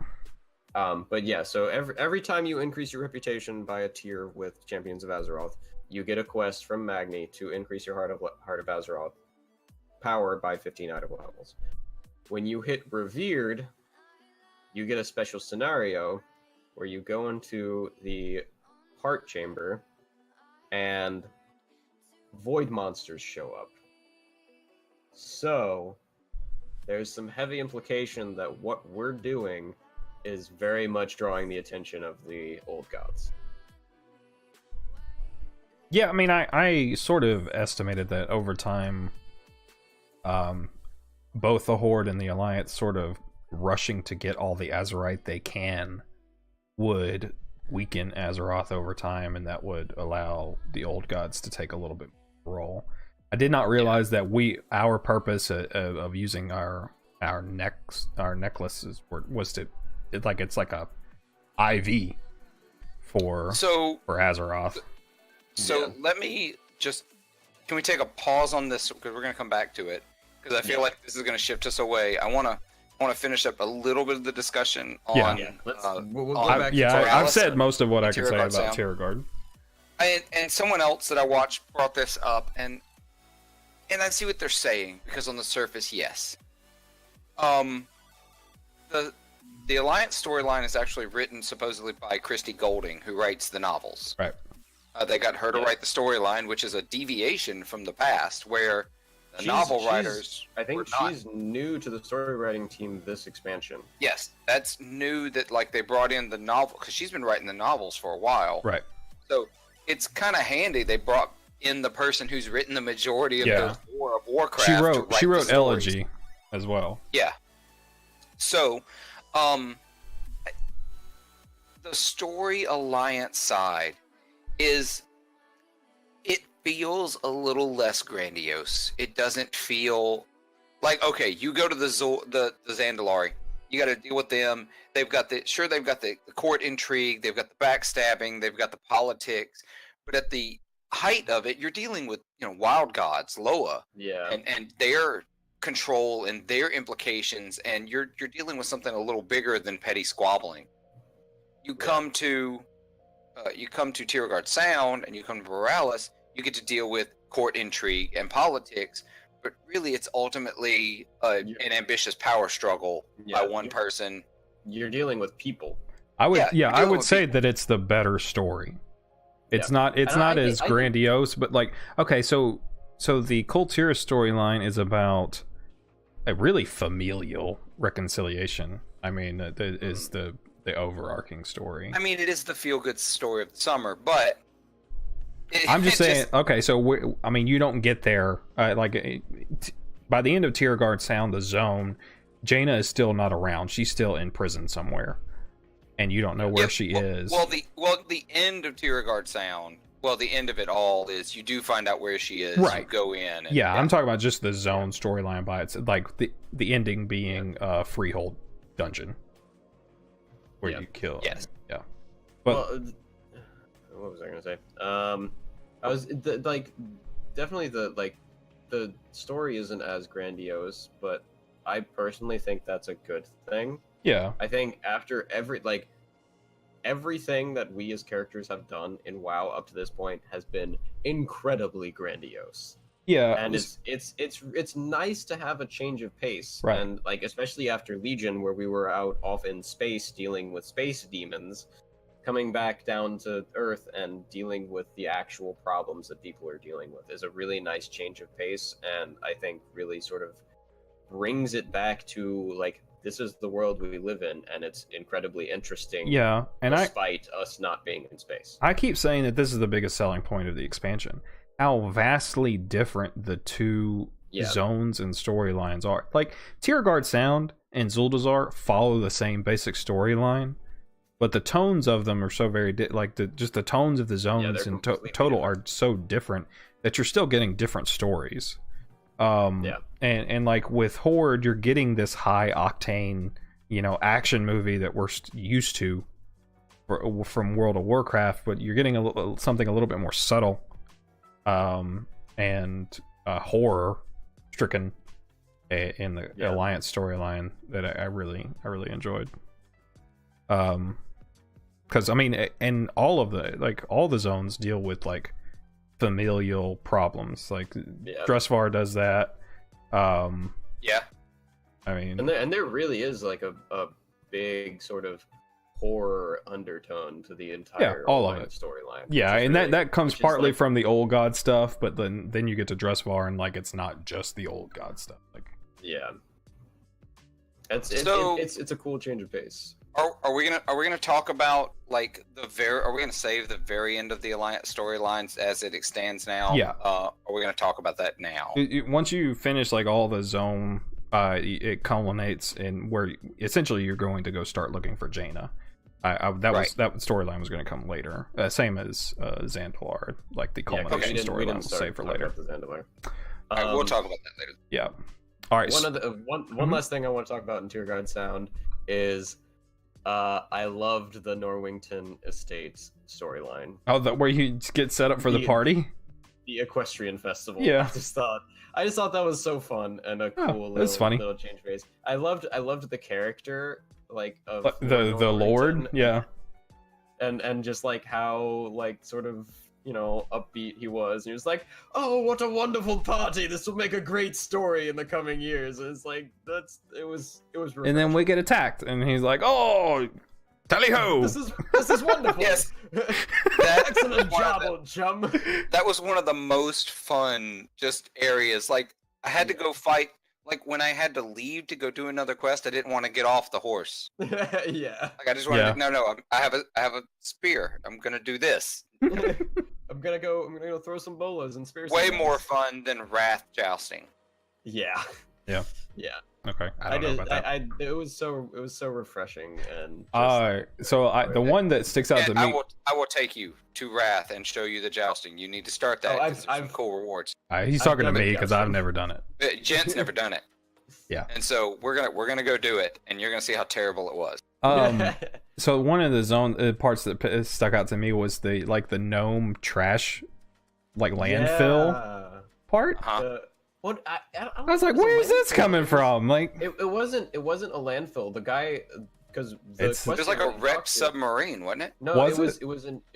But yeah, so every time you increase your reputation by a tier with Champions of Azeroth, you get a quest from Magni to increase your Heart of Azeroth power by 15 item levels. When you hit Revered, you get a special scenario where you go into the Heart Chamber and void monsters show up. So there's some heavy implication that what we're doing is very much drawing the attention of the old gods. Yeah, I mean, I sort of estimated that over time, both the Horde and the Alliance sort of rushing to get all the Azerite they can would weaken Azeroth over time, and that would allow the old gods to take a little bit role. I did not realize that our purpose of using our necklaces was to it's like a IV for Azeroth. So let me just, can we take a pause on this, because we're going to come back to it. because I feel like this is going to shift us away. I want to finish up a little bit of the discussion on. Yeah, we'll go back. I've said most of what I can say Tiragarde about sound. Tiragarde. And someone else that I watched brought this up, and I see what they're saying, because on the surface, yes. The Alliance storyline is actually written supposedly by Christy Golding, who writes the novels. Right. They got her to write the storyline, which is a deviation from the past, where the novel writers. I think she's new to the story writing team this expansion. Yes, that's new. That like they brought in the novel, because she's been writing the novels for a while. Right. So it's kind of handy they brought in the person who's written the majority of the War of Warcraft. She wrote Elegy as well. Yeah. So, the story Alliance side it feels a little less grandiose. It doesn't feel like, okay, you go to the Zandalari, you got to deal with them. They've got the court intrigue, they've got the backstabbing, they've got the politics, but at the height of it, you're dealing with wild gods, Loa, and their control and their implications, and you're dealing with something a little bigger than petty squabbling. You come to Tiragarde Sound, and you come to Borealis, you get to deal with court intrigue and politics, but really it's ultimately an ambitious power struggle by one person. You're dealing with people. I would say that it's the better story. It's not as grandiose, but like, okay, so the Kultira storyline is about a really familial reconciliation. I mean, that is the overarching story. I mean, it is the feel-good story of the summer, but I'm just saying. Okay, so you don't get there. By the end of Tiragarde Sound, the zone, Jaina is still not around. She's still in prison somewhere, and you don't know where she is. The end of Tiragarde Sound. Well, the end of it all is you do find out where she is. Right. You go in. And, I'm talking about just the zone storyline by itself. Like the ending being Freehold dungeon where you kill. Yes. Yeah. But what was I gonna say? I was definitely the story isn't as grandiose, but I personally think that's a good thing. Yeah. I think after everything that we as characters have done in WoW up to this point has been incredibly grandiose. Yeah. And it's nice to have a change of pace. Right. And especially after Legion, where we were out off in space dealing with space demons, coming back down to Earth and dealing with the actual problems that people are dealing with is a really nice change of pace, and I think really sort of brings it back to this is the world we live in, and it's incredibly interesting. Yeah, and despite us not being in space. I keep saying that this is the biggest selling point of the expansion. How vastly different the two zones and storylines are. Like Tiragarde Sound and Zuldazar follow the same basic storyline, but the tones of them are so very just the tones of the zones in total are so different that you're still getting different stories. And like with Horde, you're getting this high octane, action movie that we're used to from World of Warcraft, but you're getting something a little bit more subtle, and horror stricken in the Alliance storyline that I really enjoyed. Because and all of the zones deal with familial problems. Dressvar does that. And there really is a big sort of horror undertone to the entire all of it storyline. Yeah, and really, that comes partly from the old god stuff, but then you get to Dressvar and it's not just the old god stuff. It's a cool change of pace. Are we gonna talk about are we gonna save the very end of the Alliance storylines as it stands now? Yeah. Are we gonna talk about that now? Once you finish all the zone, it culminates in where essentially you're going to go start looking for Jaina. That storyline was going to come later. Same as Zandalar, the culmination storyline. We'll save for later. We'll talk about that later. Yeah. All right. One last thing I want to talk about in Tiragarde Sound is I loved the Norwington Estates storyline. Oh, where you get set up for the party? the equestrian festival. Yeah. I just thought that was so fun and a cool it's funny. little change phase. I loved the character like of The Lord, yeah. And just like how like sort of upbeat he was. He was like, "Oh, what a wonderful party! This will make a great story in the coming years." And it's like it was. And then we get attacked, and he's like, "Oh, tally ho! This is wonderful." Yes. Excellent job, old chum. That was one of the most fun just areas. Like I had to go fight. Like when I had to leave to go do another quest, I didn't want to get off the horse. Yeah. Like I just wanted to, no. I have a spear. I'm gonna do this. I'm gonna go throw some bolas and spears. Way more fun than wrath jousting. Yeah. Yeah. Yeah. Okay. I don't know about that. It was so refreshing and. The one that sticks out to me. I will take you to Wrath and show you the jousting. You need to start that. I've some cool rewards. He's talking to me because I've never done it. Jent's never done it. Yeah. And so we're gonna go do it, and you're gonna see how terrible it was. So one of the parts that stuck out to me was the gnome trash, like landfill part. Uh-huh. What I was like, where is this coming from? Like, it wasn't a landfill. The guy, because it was like a wrecked submarine, wasn't it? No, it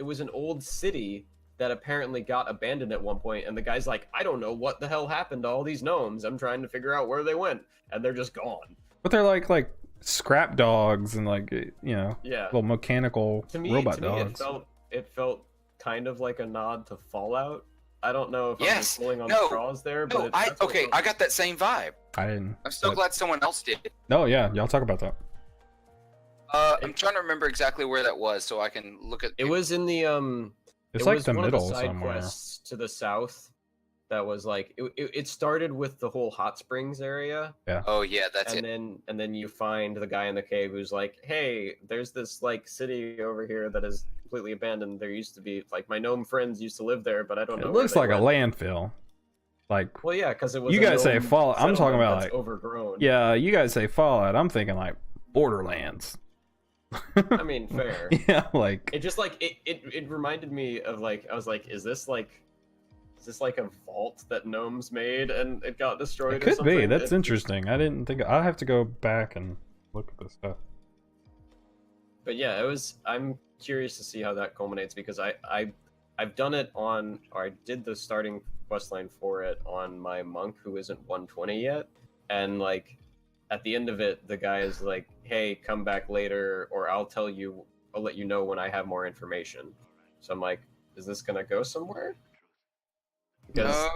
was an old city that apparently got abandoned at one point, and the guy's like, I don't know what the hell happened to all these gnomes. I'm trying to figure out where they went, and they're just gone. But they're like scrap dogs and little mechanical robot dogs. It felt kind of like a nod to Fallout. I don't know if I'm just pulling on straws there, but I got that same vibe. I didn't. I'm so glad someone else did. Oh yeah, y'all talk about that. I'm trying to remember exactly where that was, so I can look at. It was in the It's it like was the one middle of the side somewhere. quests to the south. That was like it started with the whole hot springs area. Yeah. Oh yeah, that's it. And then you find the guy in the cave who's like, hey, there's this like city over here that is completely abandoned. There used to be like my gnome friends used to live there, but I don't know. It looks like a landfill. Like, well, yeah, because it was. You guys say Fallout. I'm talking about like overgrown. Yeah, you guys say Fallout. I'm thinking like Borderlands. I mean, fair. Yeah, like it just like it reminded me of like I was like, is this like a vault that gnomes made and it got destroyed? It could or something? be. That's interesting. I didn't think. I'll have to go back and look at this stuff. But yeah, I'm curious to see how that culminates because I've done it on, or I did the starting questline for it on my monk who isn't 120 yet, and like at the end of it, the guy is like, "Hey, come back later, or I'll let you know when I have more information." So I'm like, "Is this gonna go somewhere?" Because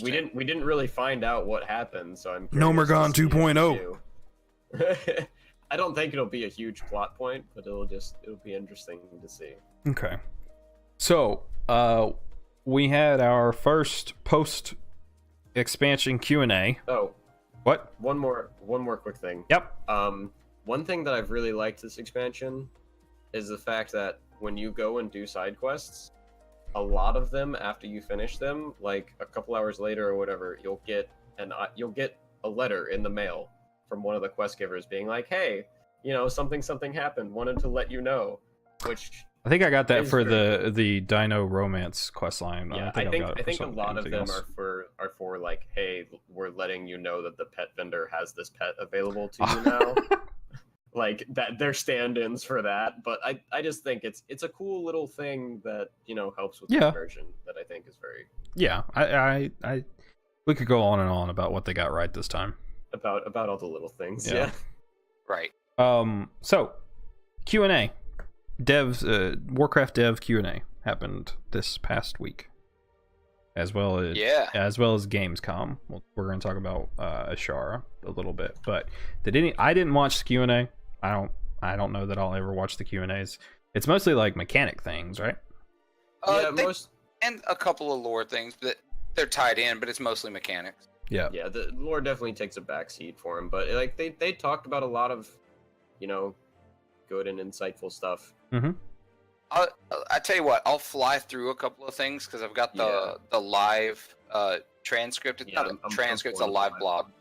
we didn't really find out what happened, so I'm Nomergon 2.0. I don't think it'll be a huge plot point, but it'll be interesting to see. Okay. So, we had our first post expansion Q&A. Oh. What? One more quick thing. Yep. One thing that I've really liked this expansion is the fact that when you go and do side quests, a lot of them after you finish them, like a couple hours later or whatever, you'll get a letter in the mail from one of the quest givers being like, "Hey, something happened. Wanted to let you know." Which I think I got that for the Dino Romance questline. Yeah, I think a lot of them are for like, "Hey, we're letting you know that the pet vendor has this pet available to you now." Like that, they're stand-ins for that. But I just think it's a cool little thing that helps with the conversion that I think is very. Yeah, I we could go on and on about what they got right this time. About all the little things. Yeah. Right. So Q&A. Warcraft dev Q&A happened this past week, as well as Gamescom. We're going to talk about Ashara a little bit, but I didn't watch the Q&A. I don't know that I'll ever watch the Q&As. It's mostly like mechanic things, right? And a couple of lore things, but they're tied in, but it's mostly mechanics. Yeah. Yeah, the lore definitely takes a backseat for him, but like they talked about a lot of, good and insightful stuff. Mm-hmm. I tell you what, I'll fly through a couple of things because I've got the live transcript. It's not a transcript; it's a live blog.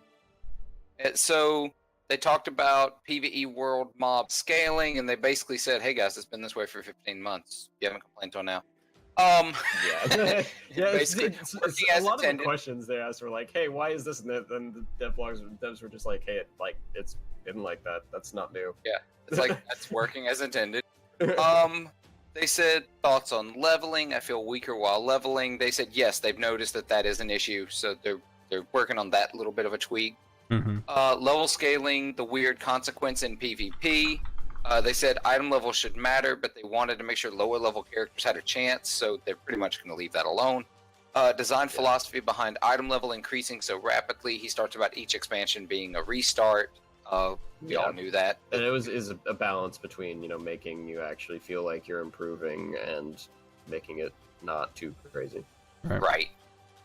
So they talked about PvE world mob scaling, and they basically said, "Hey guys, it's been this way for 15 months. You haven't complained till now." Yeah, yeah. basically It's, working a as lot of intended. the questions they asked were like, "Hey, why is this?" And then the devs were just like, "Hey, it's been like that. That's not new." Yeah, it's like that's working as intended. They said thoughts on leveling. I feel weaker while leveling. They said yes, they've noticed that is an issue, so they're working on that little bit of a tweak. Mm-hmm. Level scaling, the weird consequence in PvP. They said item level should matter, but they wanted to make sure lower level characters had a chance, so they're pretty much going to leave that alone. Design philosophy behind item level increasing so rapidly. He starts about each expansion being a restart. We all knew that. And it is a balance between, you know, making you actually feel like you're improving and making it not too crazy. Right.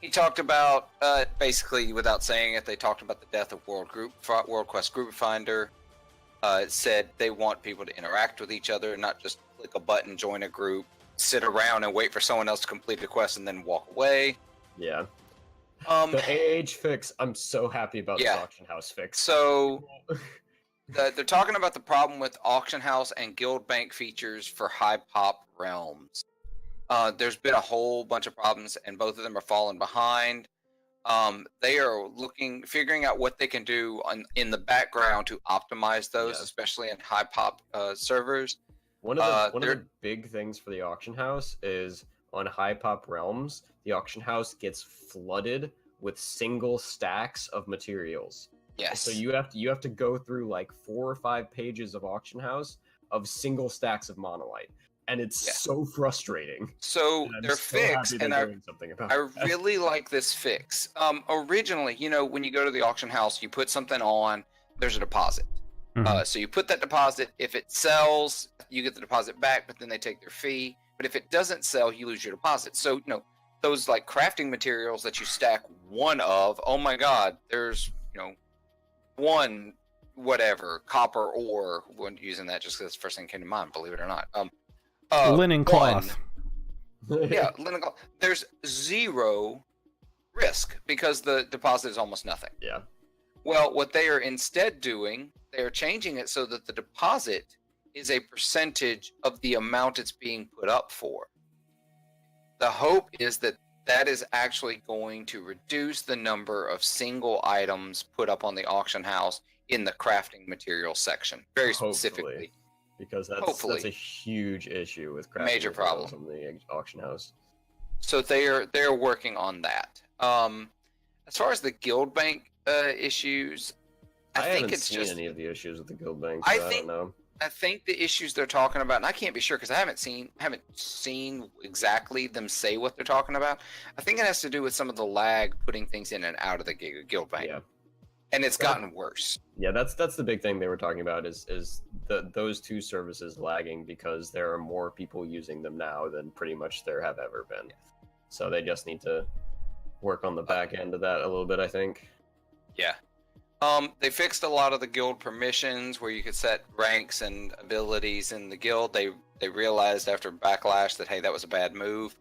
He talked about, basically, without saying it, they talked about the death of World Quest Group Finder. It said they want people to interact with each other, not just click a button, join a group, sit around and wait for someone else to complete the quest and then walk away. Yeah. The AH fix, I'm so happy about this auction house fix. So they're talking about the problem with auction house and guild bank features for high pop realms. There's been a whole bunch of problems, and both of them are falling behind. They are figuring out what they can do in the background to optimize those, especially in high pop servers. One of the big things for the auction house is on high pop realms, the auction house gets flooded with single stacks of materials. Yes. So you have to go through like 4 or 5 pages of auction house of single stacks of monolite. And it's so frustrating. So they're fixed, and I really like this fix. Originally, you know, when you go to the auction house, you put something on, there's a deposit. So you put that deposit. If it sells, you get the deposit back, but then they take their fee. But if it doesn't sell, you lose your deposit. So, you know, those like crafting materials that you stack one of, oh my God, there's, you know, one whatever copper ore. When using that just because it's the first thing that came to mind, believe it or not. Linen cloth. Yeah, linen cloth. There's zero risk because the deposit is almost nothing. Yeah. Well, what they are instead doing, they are changing it so that the deposit is a percentage of the amount it's being put up for. The hope is that that is actually going to reduce the number of single items put up on the auction house in the crafting materials section, very specifically. Because that's a huge issue with crafting major problem in the auction house. So they're working on that. As far as the guild bank issues, I think haven't it's seen just any of the issues with the guild bank. So I don't know. I think the issues they're talking about, and I can't be sure because I haven't seen exactly them say what they're talking about. I think it has to do with some of the lag putting things in and out of the guild bank. Yeah. And it's gotten worse. Yeah, that's the big thing they were talking about is those two services lagging because there are more people using them now than pretty much there have ever been. So they just need to work on the back end of that a little bit, I think. Yeah. They fixed a lot of the guild permissions where you could set ranks and abilities in the guild. They realized after Backlash that, hey, that was a bad move.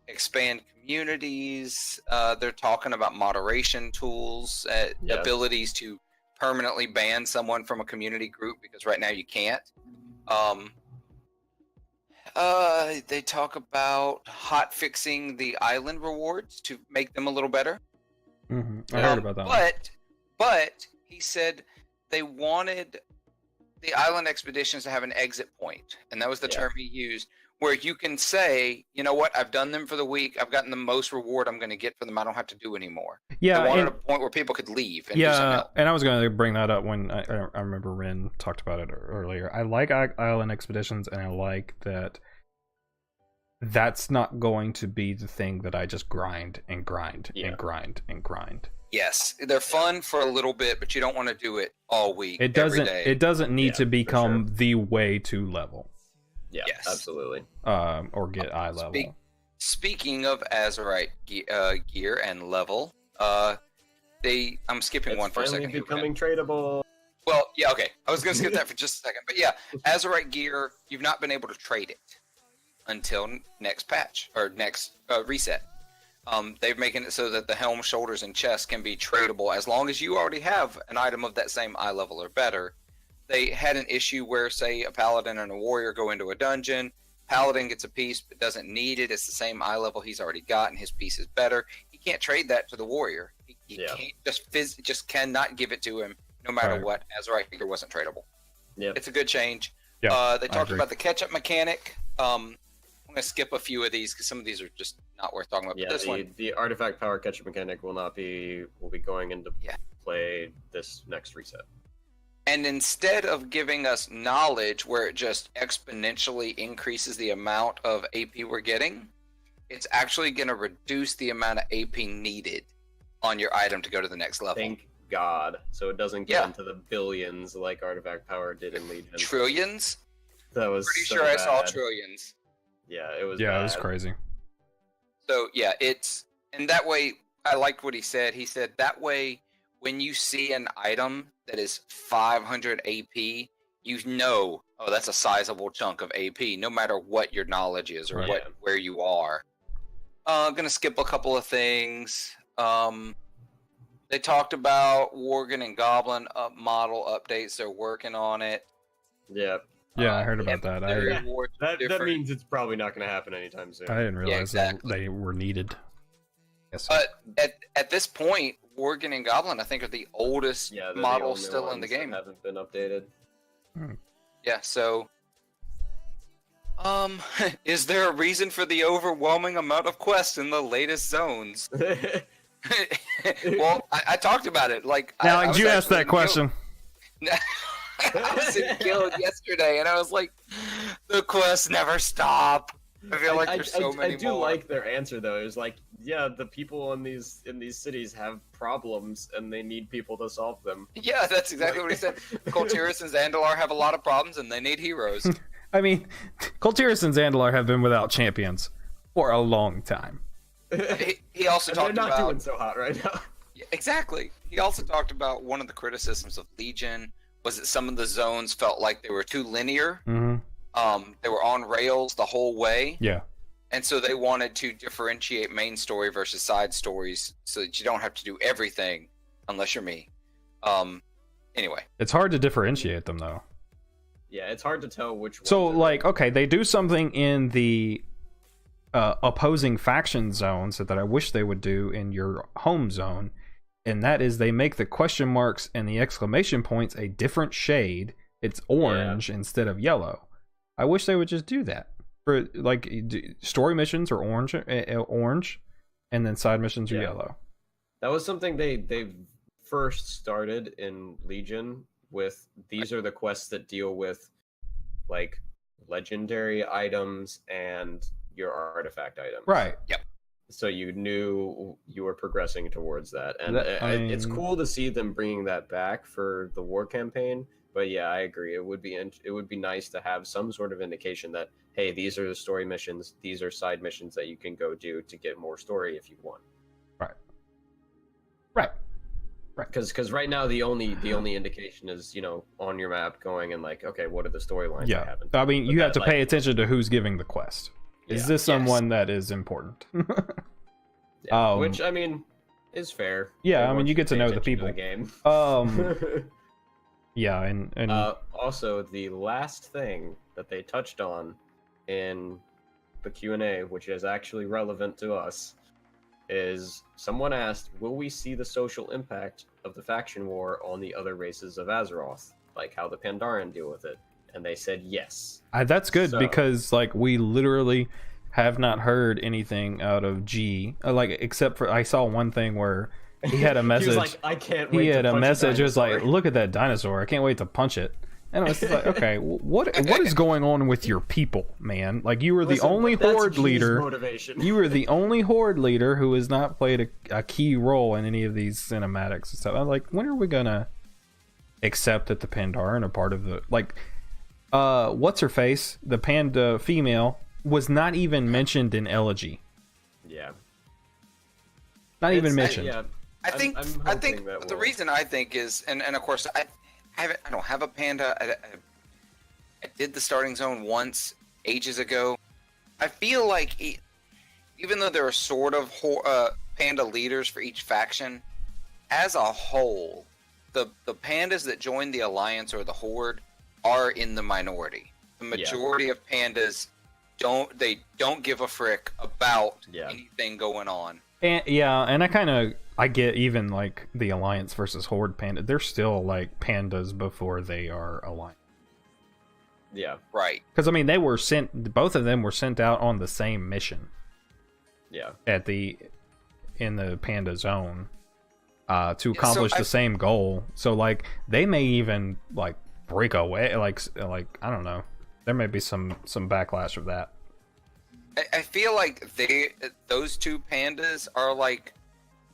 Expand communities. They're talking about moderation tools, abilities to permanently ban someone from a community group because right now you can't. They talk about hot fixing the island rewards to make them a little better. I heard about that. But he said they wanted the island expeditions to have an exit point, and that was the term he used, where you can say, you know what, I've done them for the week, I've gotten the most reward I'm going to get for them, I don't have to do anymore. Yeah, they wanted a point where people could leave and do something else. And I was going to bring that up when I remember Ren talked about it earlier. I like island expeditions, and I like that that's not going to be the thing that I just grind and grind and grind and grind. Yes, they're fun for a little bit, but you don't want to do it all week. It doesn't. Every day. It doesn't need to become the way to level. Yeah, yes. Absolutely. Or get eye level. Speaking of Azurite gear and level, I'm skipping one for a second. Becoming tradable. Well, yeah, okay. I was gonna skip that for just a second, but yeah, Azurite gear, you've not been able to trade it until next patch or next reset. They're making it so that the helm, shoulders, and chest can be tradable as long as you already have an item of that same eye level or better. They had an issue where, say, a paladin and a warrior go into a dungeon, Paladin gets a piece but doesn't need it. It's the same eye level he's already got, and his piece is better. He can't trade that to the warrior. He can't just cannot give it to him no matter what. Azrahiger wasn't tradable. Yeah, it's a good change. Yeah, they talked about the catch-up mechanic. I'm gonna skip a few of these because some of these are just not worth talking about. Yeah, but the artifact power catch-up mechanic will be going into play this next reset. And instead of giving us knowledge where it just exponentially increases the amount of AP we're getting, it's actually going to reduce the amount of AP needed on your item to go to the next level. Thank God. So it doesn't get into the billions like artifact power did in Legion. Trillions? That was pretty so sure bad. I saw trillions. Yeah, it was Yeah, bad. it was crazy. So yeah, and that way, I liked what he said. He said that way, when you see an item that is 500 AP, you know, oh, that's a sizable chunk of AP, no matter what your knowledge is or where you are. I'm gonna skip a couple of things. They talked about Worgen and Goblin model updates. They're working on it. Yeah. Yeah, I heard about that. That means it's probably not going to happen anytime soon. I didn't realize they were needed. Yes. But at this point, Worgen and Goblin, I think, are the oldest models still in the game. Haven't been updated. Yeah. So, is there a reason for the overwhelming amount of quests in the latest zones? Well, I talked about it. Like, Alex, you asked that question. I was in Guild yesterday, and I was like, the quests never stop. I feel like there's so many more. I do more. like their answer though. It's like, yeah, the people in these cities have problems, and they need people to solve them. Yeah, that's exactly what he said. Coltiris and Zandalar have a lot of problems, and they need heroes. I mean, Coltiris and Zandalar have been without champions for a long time. He also talked about... They're not doing so hot right now. Yeah, exactly. He also talked about one of the criticisms of Legion was that some of the zones felt like they were too linear. Mm-hmm. They were on rails the whole way. Yeah. And so they wanted to differentiate main story versus side stories so that you don't have to do everything unless you're me. Anyway. It's hard to differentiate them, though. Yeah, it's hard to tell which one. So, like, okay, they do something in the opposing faction zones that I wish they would do in your home zone, and that is they make the question marks and the exclamation points a different shade. It's orange instead of yellow. I wish they would just do that. For like story missions are orange, and then side missions are yellow. That was something they first started in Legion with. These are the quests that deal with like legendary items and your artifact items. Right. Yep. So you knew you were progressing towards that, and it's cool to see them bringing that back for the war campaign. But yeah, I agree. It would be nice to have some sort of indication that, hey, these are the story missions. These are side missions that you can go do to get more story if you want. Right. Because right now the only indication is, you know, on your map going and like, okay, what are the storylines? Yeah. I mean, you have to pay attention to who's giving the quest. Is this someone that is important? Which I mean is fair. Yeah, I mean you get to know the people. The game. Yeah, and also the last thing that they touched on in the Q&A, which is actually relevant to us, is someone asked, will we see the social impact of the faction war on the other races of Azeroth, like how the Pandaren deal with it? And they said yes. That's good because like we literally have not heard anything out of G, like except for I saw one thing where he had a message. He was like, I can't wait. He had to a punch message. It was dinosaur. like, look at that dinosaur. I can't wait to punch it. And I was just like, okay, what is going on with your people, man? Like you were the only horde leader. Motivation. You were the only horde leader who has not played a key role in any of these cinematics and stuff. I'm like, when are we gonna accept that the Pandaren are part of the like? What's her face? The panda female was not even mentioned in Elegy. Yeah. Not even mentioned. Yeah. I think the reason I think is, and of course I don't have a panda. I did the starting zone once ages ago. I feel like even though there are sort of panda leaders for each faction, as a whole, the pandas that join the alliance or the horde are in the minority. The majority of pandas don't give a frick about Yeah. anything going on. And I get even like the Alliance versus Horde panda. They're still like pandas before they are Alliance. Yeah. Right. Because I mean, both of them were sent out on the same mission. Yeah. In the panda zone, to accomplish the same goal. So like, they may even like break away. Like I don't know. There may be some backlash of that. I feel like those two pandas are like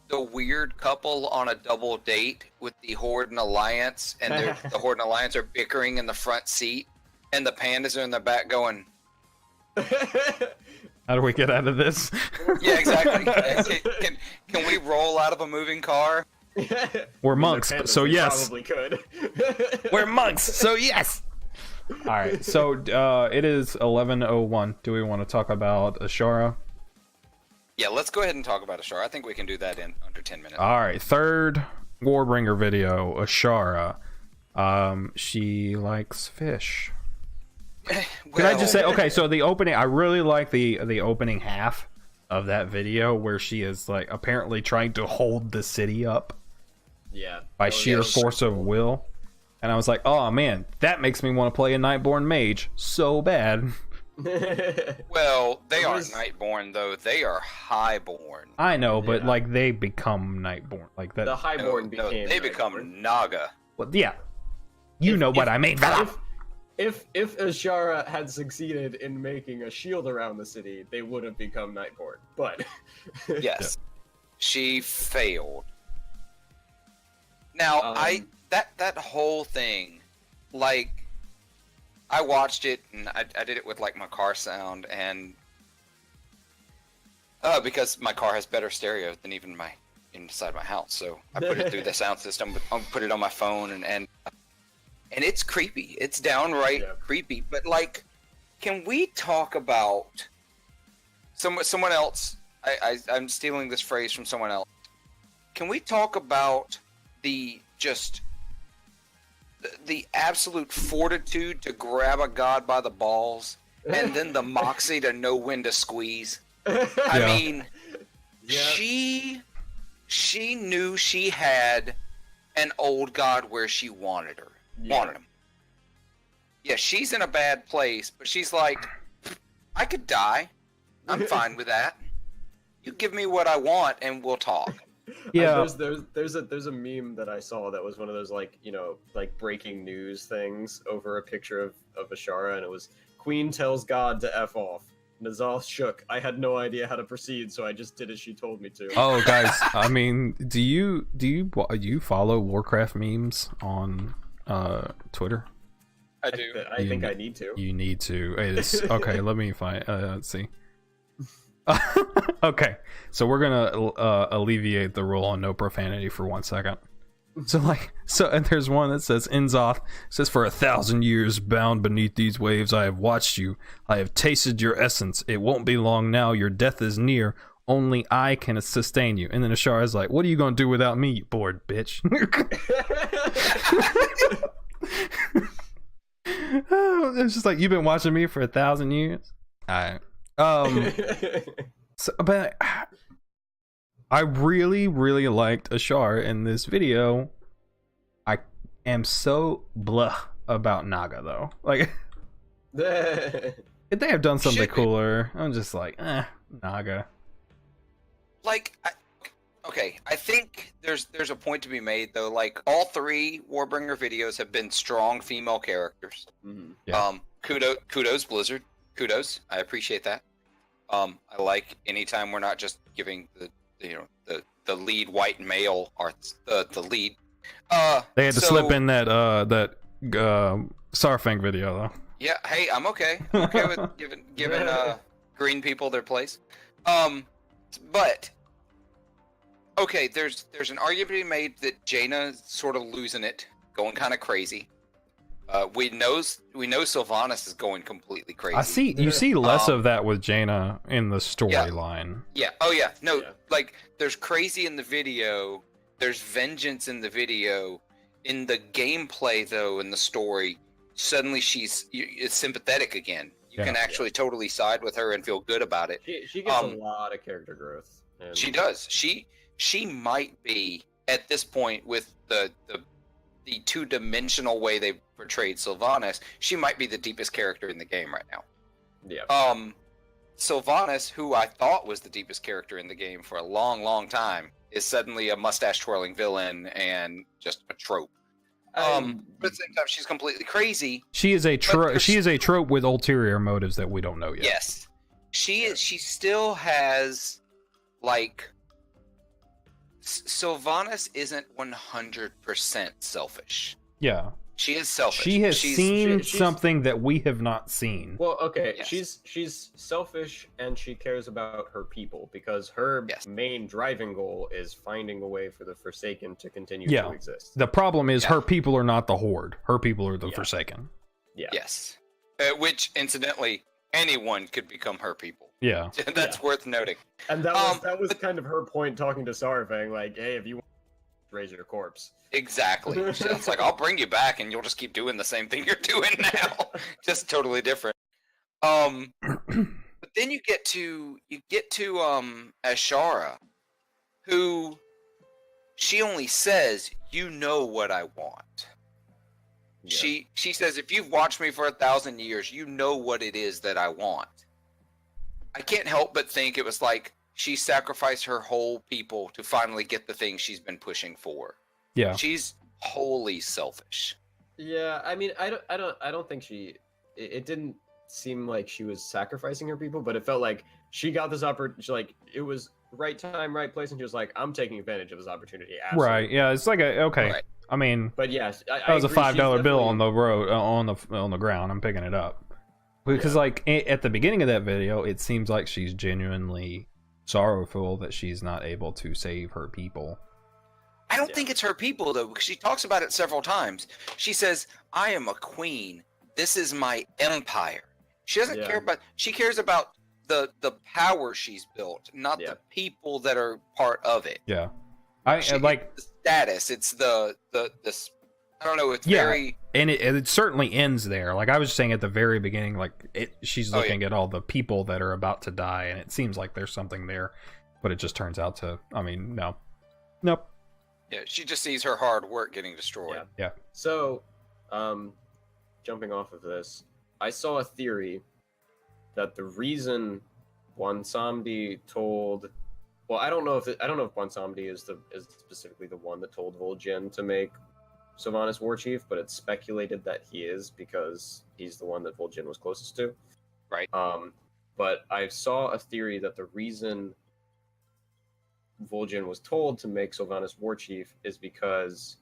the weird couple on a double date with the Horde and Alliance, and the Horde and Alliance are bickering in the front seat, and the pandas are in the back going, how do we get out of this? yeah, exactly. Can we roll out of a moving car? We're monks, so yes. Probably could. We're monks, so yes. All right, so it is 11:01. Do we want to talk about Ashara? Yeah, let's go ahead and talk about Ashara. I think we can do that in under 10 minutes. All right, third Warbringer video, Ashara. She likes fish. Can I just say, okay, so the opening, I really like the opening half of that video where she is like apparently trying to hold the city up. Yeah. By sheer force of will. And I was like, oh man, that makes me want to play a Nightborn mage so bad. Well, they aren't Nightborn though; they are Highborn. I know, but like they become Nightborn, like that. The Highborn became. They become Naga. Well, yeah, you know what I mean. If Ashara had succeeded in making a shield around the city, they would have become Nightborn. But yes, she failed. Now that whole thing, like, I watched it and I did it with like my car sound, and because my car has better stereo than even my inside my house, so I put it through the sound system. But I put it on my phone, and it's creepy. It's downright creepy. But like, can we talk about someone else? I'm stealing this phrase from someone else. Can we talk about the absolute fortitude to grab a god by the balls, and then the moxie to know when to squeeze? I mean, she knew she had an old god where she wanted him. Yeah, she's in a bad place, but she's like, I could die. I'm fine with that. You give me what I want, and we'll talk. Yeah, there's a meme that I saw that was one of those like breaking news things over a picture of Ashara, and it was Queen tells God to F off. Nazoth shook. I had no idea how to proceed, so I just did as she told me to. Oh, guys, I mean, do you follow Warcraft memes on Twitter? I do. I think I need to. You need to. It's okay. Let me find. Let's see. Okay, so we're gonna alleviate the rule on no profanity for 1 second. And there's one that says, Inzoth says, for 1,000 years bound beneath these waves I have watched you, I have tasted your essence, it won't be long now, your death is near, only I can sustain you. And then Ashara is like, what are you gonna do without me, you bored bitch? It's just like, you've been watching me for 1,000 years. Alright. But I really, really liked Ashar in this video. I am so blah about Naga though. Like, if they have done something cooler, I'm just like, Naga. Like, okay, I think there's a point to be made though. Like, all three Warbringer videos have been strong female characters. Mm-hmm. Yeah. Kudos Blizzard. Kudos. I appreciate that. I like anytime we're not just giving the lead white male or the lead. They had to slip in that Sarfang video though. Yeah, hey, I'm okay. I'm okay with giving green people their place. But okay, there's an argument to be made that Jaina's sort of losing it, going kind of crazy. We know Sylvanas is going completely crazy. You see less of that with Jaina in the storyline. Yeah. Oh yeah. No. Yeah. Like, there's crazy in the video. There's vengeance in the video. In the gameplay, though, in the story, suddenly it's sympathetic again. You can actually totally side with her and feel good about it. She gets a lot of character growth. And... She does. She might be at this point with the two-dimensional way they portrayed Sylvanas. She might be the deepest character in the game right now. Yeah. Sylvanas, who I thought was the deepest character in the game for a long, long time, is suddenly a mustache-twirling villain and just a trope. But at the same time, she's completely crazy. She is a trope. She is a trope with ulterior motives that we don't know yet. Yes, she is. She still has, like, Sylvanas isn't 100% selfish. Yeah. She is selfish. She has seen something that we have not seen. Well, okay, yes. She's selfish and she cares about her people because her main driving goal is finding a way for the Forsaken to continue to exist. The problem is her people are not the Horde. Her people are the Forsaken. Yeah. Yes. Which, incidentally, anyone could become her people. Yeah. That's worth noting. And that was kind of her point talking to Sarvang, like, hey, if you want to raise your corpse. Exactly. It's like, I'll bring you back and you'll just keep doing the same thing you're doing now. Just totally different. But then you get to Ashara, who she only says, you know what I want. Yeah. She says, if you've watched me for 1,000 years, you know what it is that I want. I can't help but think it was like she sacrificed her whole people to finally get the thing she's been pushing for. Yeah, she's wholly selfish. Yeah, I mean, I don't think it didn't seem like she was sacrificing her people, but it felt like she got this opportunity. Like it was right time, right place, and she was like, "I'm taking advantage of this opportunity." Absolutely. Right? Yeah, it's like Right. I mean, but yes, that was a $5 bill on the road on the ground. I'm picking it up because, like, at the beginning of that video, it seems like she's genuinely sorrowful that she's not able to save her people. I don't think it's her people, though, because she talks about it several times. She says, I am a queen. This is my empire. She doesn't care about... She cares about the power she's built, not the people that are part of it. Yeah. Like... The status. It's the I don't know, it's very... And it certainly ends there. Like, I was saying at the very beginning, like, she's looking at all the people that are about to die, and it seems like there's something there. But it just turns out to... I mean, no. Nope. Yeah, she just sees her hard work getting destroyed. Yeah. So, jumping off of this, I saw a theory that the reason Bwonsamdi told, well, I don't know if Bwonsamdi is specifically the one that told Vol'jin to make Sylvanas war chief, but it's speculated that he is because he's the one that Vol'jin was closest to. Right. But I saw a theory that the reason Vol'jin was told to make Sylvanas war chief is because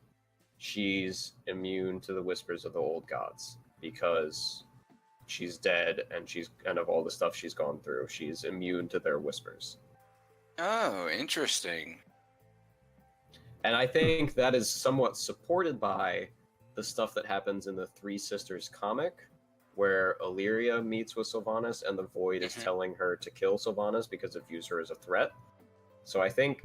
she's immune to the whispers of the old gods, because she's dead and she's kind of all the stuff she's gone through. She's immune to their whispers. Oh, interesting. And I think that is somewhat supported by the stuff that happens in the Three Sisters comic, where Illyria meets with Sylvanas and the Void is telling her to kill Sylvanas because it views her as a threat. So I think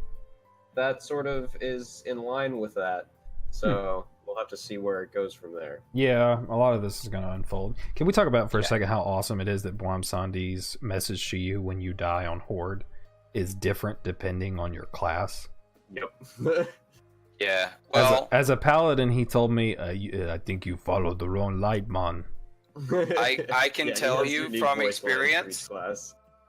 that sort of is in line with that. So we'll have to see where it goes from there. Yeah, a lot of this is going to unfold. Can we talk about for a second how awesome it is that Bwonsamdi's message to you when you die on Horde is different depending on your class? Yep. Yeah. Well, as a paladin, he told me, I think you followed the wrong light, man. I can tell you from experience.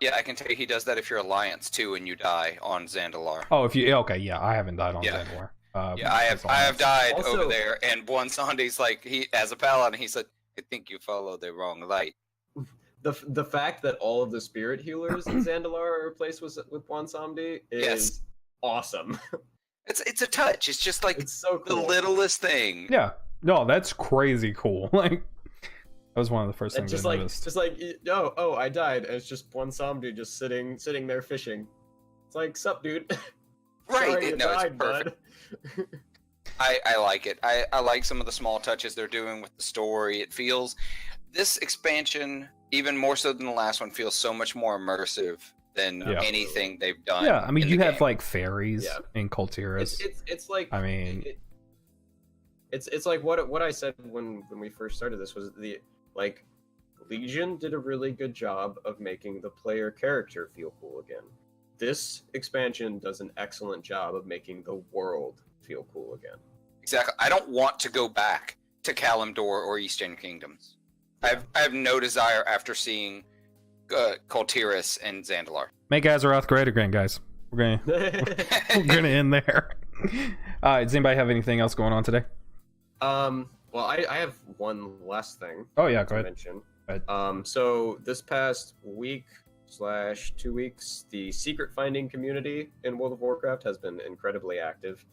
Yeah, I can tell you he does that if you're Alliance too and you die on Zandalar. Oh, if you I haven't died on Zandalar. I have died also, over there, and Bwonsamdi's like, he as a paladin, he said, I think you followed the wrong light. The fact that all of the spirit healers in Zandalar are replaced with Bwonsamdi is awesome. It's a touch. It's just like it's so cool. The littlest thing. Yeah. No, that's crazy cool. Like, that was one of the first things I noticed. Just like, oh, I died. And it's just Bwonsamdi just sitting there fishing. It's like, sup, dude. Right. Sorry, it's perfect. I like it. I like some of the small touches they're doing with the story. It feels, this expansion, even more so than the last one, feels so much more immersive than anything they've done. Yeah, I mean, you have like fairies in Kul Tiras. It's like, I mean, it's like what I said when we first started this was Legion did a really good job of making the player character feel cool again. This expansion does an excellent job of making the world feel cool again. Exactly. I don't want to go back to Kalimdor or Eastern Kingdoms. I have no desire after seeing Kultiris and Zandalar. Make Azeroth great again, guys. We're gonna end there. Does anybody have anything else going on today? Well, I have one last thing. Oh yeah, go to ahead. mention. Go So this past week/2 weeks, the secret finding community in World of Warcraft has been incredibly active,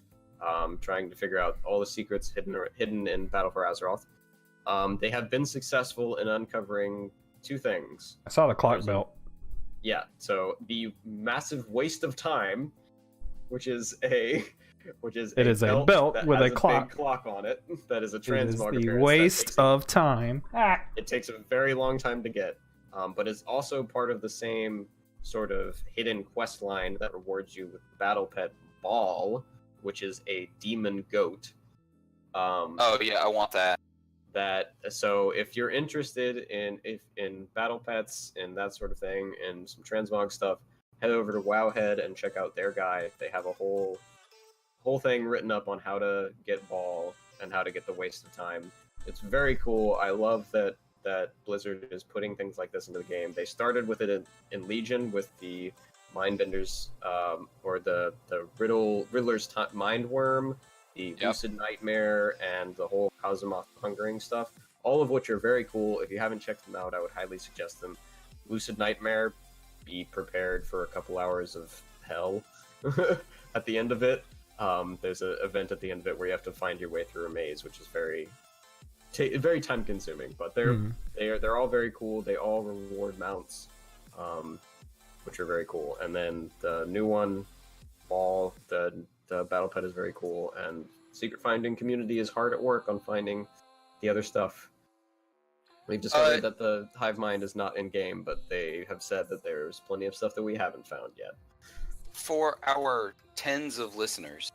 trying to figure out all the secrets hidden in Battle for Azeroth. They have been successful in uncovering 2 things. I saw the clock belt. Yeah, so the massive waste of time, which is a belt with a clock. big clock on it. That is a It is transmog the appearance. waste of time. It takes a very long time to get, but it's also part of the same sort of hidden quest line that rewards you with Battle Pet Ball, which is a demon goat. Oh yeah, I want that. So if you're interested in battle pets and that sort of thing and some transmog stuff, head over to Wowhead and check out their guide. They have a whole thing written up on how to get Ball and how to get the waste of time. It's very cool. I love that Blizzard is putting things like this into the game. They started with it in Legion with the Mindbenders, or the Riddler's Mind Worm, the Lucid Nightmare, and the whole Cosmoth Hungering stuff, all of which are very cool. If you haven't checked them out, I would highly suggest them. Lucid Nightmare, be prepared for a couple hours of hell at the end of it. There's an event at the end of it where you have to find your way through a maze, which is very time consuming, but they're all very cool. They all reward mounts, which are very cool. And then the new one, Ball, the battle pet is very cool, and secret finding community is hard at work on finding the other stuff. We've discovered that the hive mind is not in game, but they have said that there's plenty of stuff that we haven't found yet. For our tens of listeners,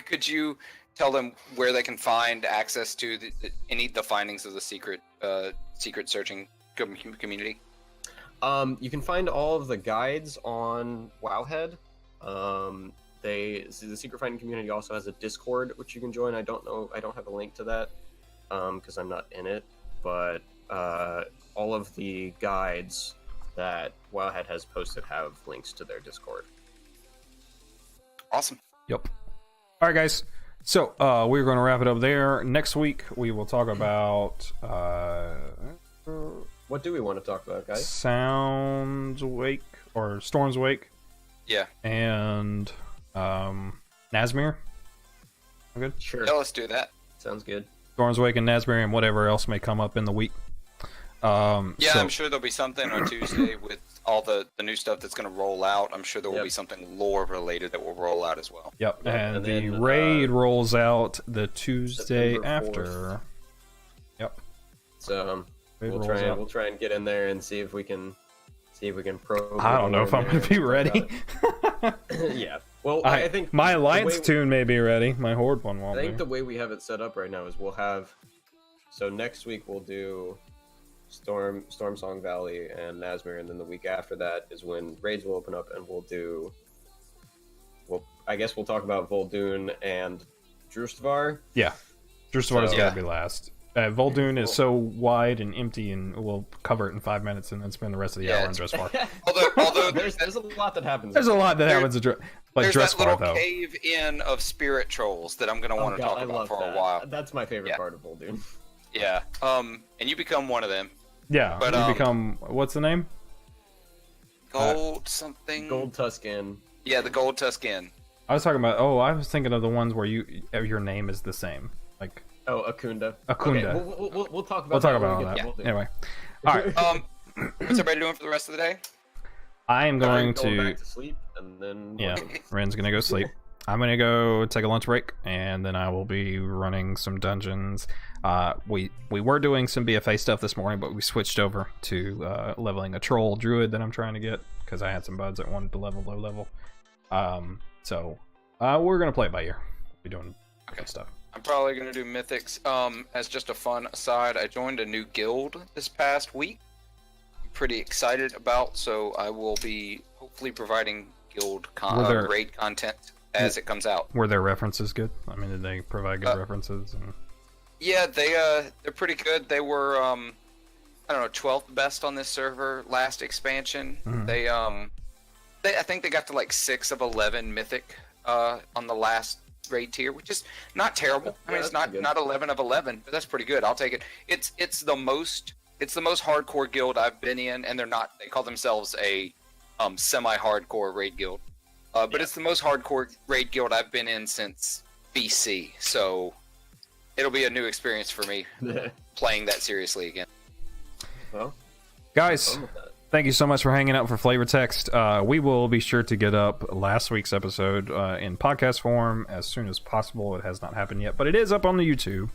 could you tell them where they can find access to the findings of the secret searching community? You can find all of the guides on Wowhead. The secret finding community also has a Discord which you can join. I don't have a link to that because I'm not in it, but all of the guides that Wowhead has posted have links to their Discord. Awesome. Yep. All right, guys. So we're going to wrap it up there. Next week we will talk about what do we want to talk about, guys? Sound's Wake or Storm's Wake. Yeah. And Nazmir. Okay. Sure. Yeah, let's do that. Sounds good. Storm's Wake and Nazmir and whatever else may come up in the week. I'm sure there'll be something on Tuesday with all the new stuff that's going to roll out. I'm sure there will be something lore related that will roll out as well. Yep. And the then, raid rolls out the Tuesday after. Yep. So we'll try and get in there and see if we can probe. I don't know if I'm going to be ready. Yeah. Well, I think my Alliance tune may be ready. My Horde one won't. I think the way we have it set up right now is we'll have. So next week we'll do Storm Song Valley and Nazmir, and then the week after that is when raids will open up, and I guess we'll talk about Vol'dun and Drustvar. Yeah, Drustvar's gotta be last. Vol'dun is so wide and empty, and we'll cover it in 5 minutes, and then spend the rest of the hour on Drustvar. although there's a lot that happens. There's a lot that happens. Like there's Drustvar, that little though. cave in of spirit trolls that I'm gonna want to talk about for a while. That's my favorite part of Vol'dun. Yeah. And you become one of them. Yeah, but you become what's the name? Gold something. Gold Tuscan. Yeah, the Gold Tuscan. I was talking about. Oh, I was thinking of the ones where your name is the same, like. Oh, Akunda. Akunda. Okay, we'll talk about. We'll talk about that. Yeah. Anyway, all right. What's everybody doing for the rest of the day? I am going to go back to sleep, and then Ren's gonna go sleep. I'm gonna go take a lunch break, and then I will be running some dungeons. We were doing some BFA stuff this morning, but we switched over to leveling a troll druid that I'm trying to get because I had some buds that wanted to level low level. So we're gonna play it by ear. We'll be doing good stuff. I'm probably gonna do mythics. As just a fun aside, I joined a new guild this past week. I'm pretty excited about, so I will be hopefully providing guild raid content as it comes out. Were their references good? I mean, did they provide good references? And... Yeah, they're pretty good. They were I don't know, 12th best on this server last expansion. Mm-hmm. I think they got to like 6 of 11 mythic on the last raid tier, which is not terrible. I mean, it's not 11 of 11, but that's pretty good. I'll take it. It's the most hardcore guild I've been in, and they call themselves a semi-hardcore raid guild. But it's the most hardcore raid guild I've been in since BC, so it'll be a new experience for me playing that seriously again. Well, guys, thank you so much for hanging out for Flavor Text. We will be sure to get up last week's episode in podcast form as soon as possible. It has not happened yet, but it is up on the YouTube.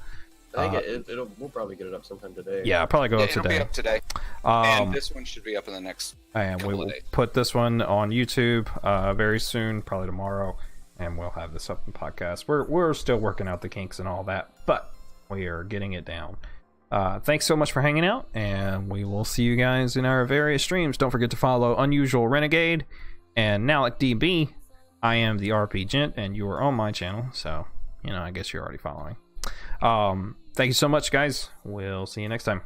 I think we'll probably get it up sometime today. Yeah, probably go up today. It'll be up today. And this one should be up in the next and we couple will of days. put this one on YouTube very soon, probably tomorrow, and we'll have this up in podcast. We're still working out the kinks and all that, but we are getting it down. Thanks so much for hanging out, and we will see you guys in our various streams. Don't forget to follow Unusual Renegade and NowlicDB. I am the RP Gent, and you are on my channel, so I guess you're already following. Thank you so much, guys. We'll see you next time.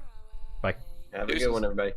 Bye. Have a good one, everybody.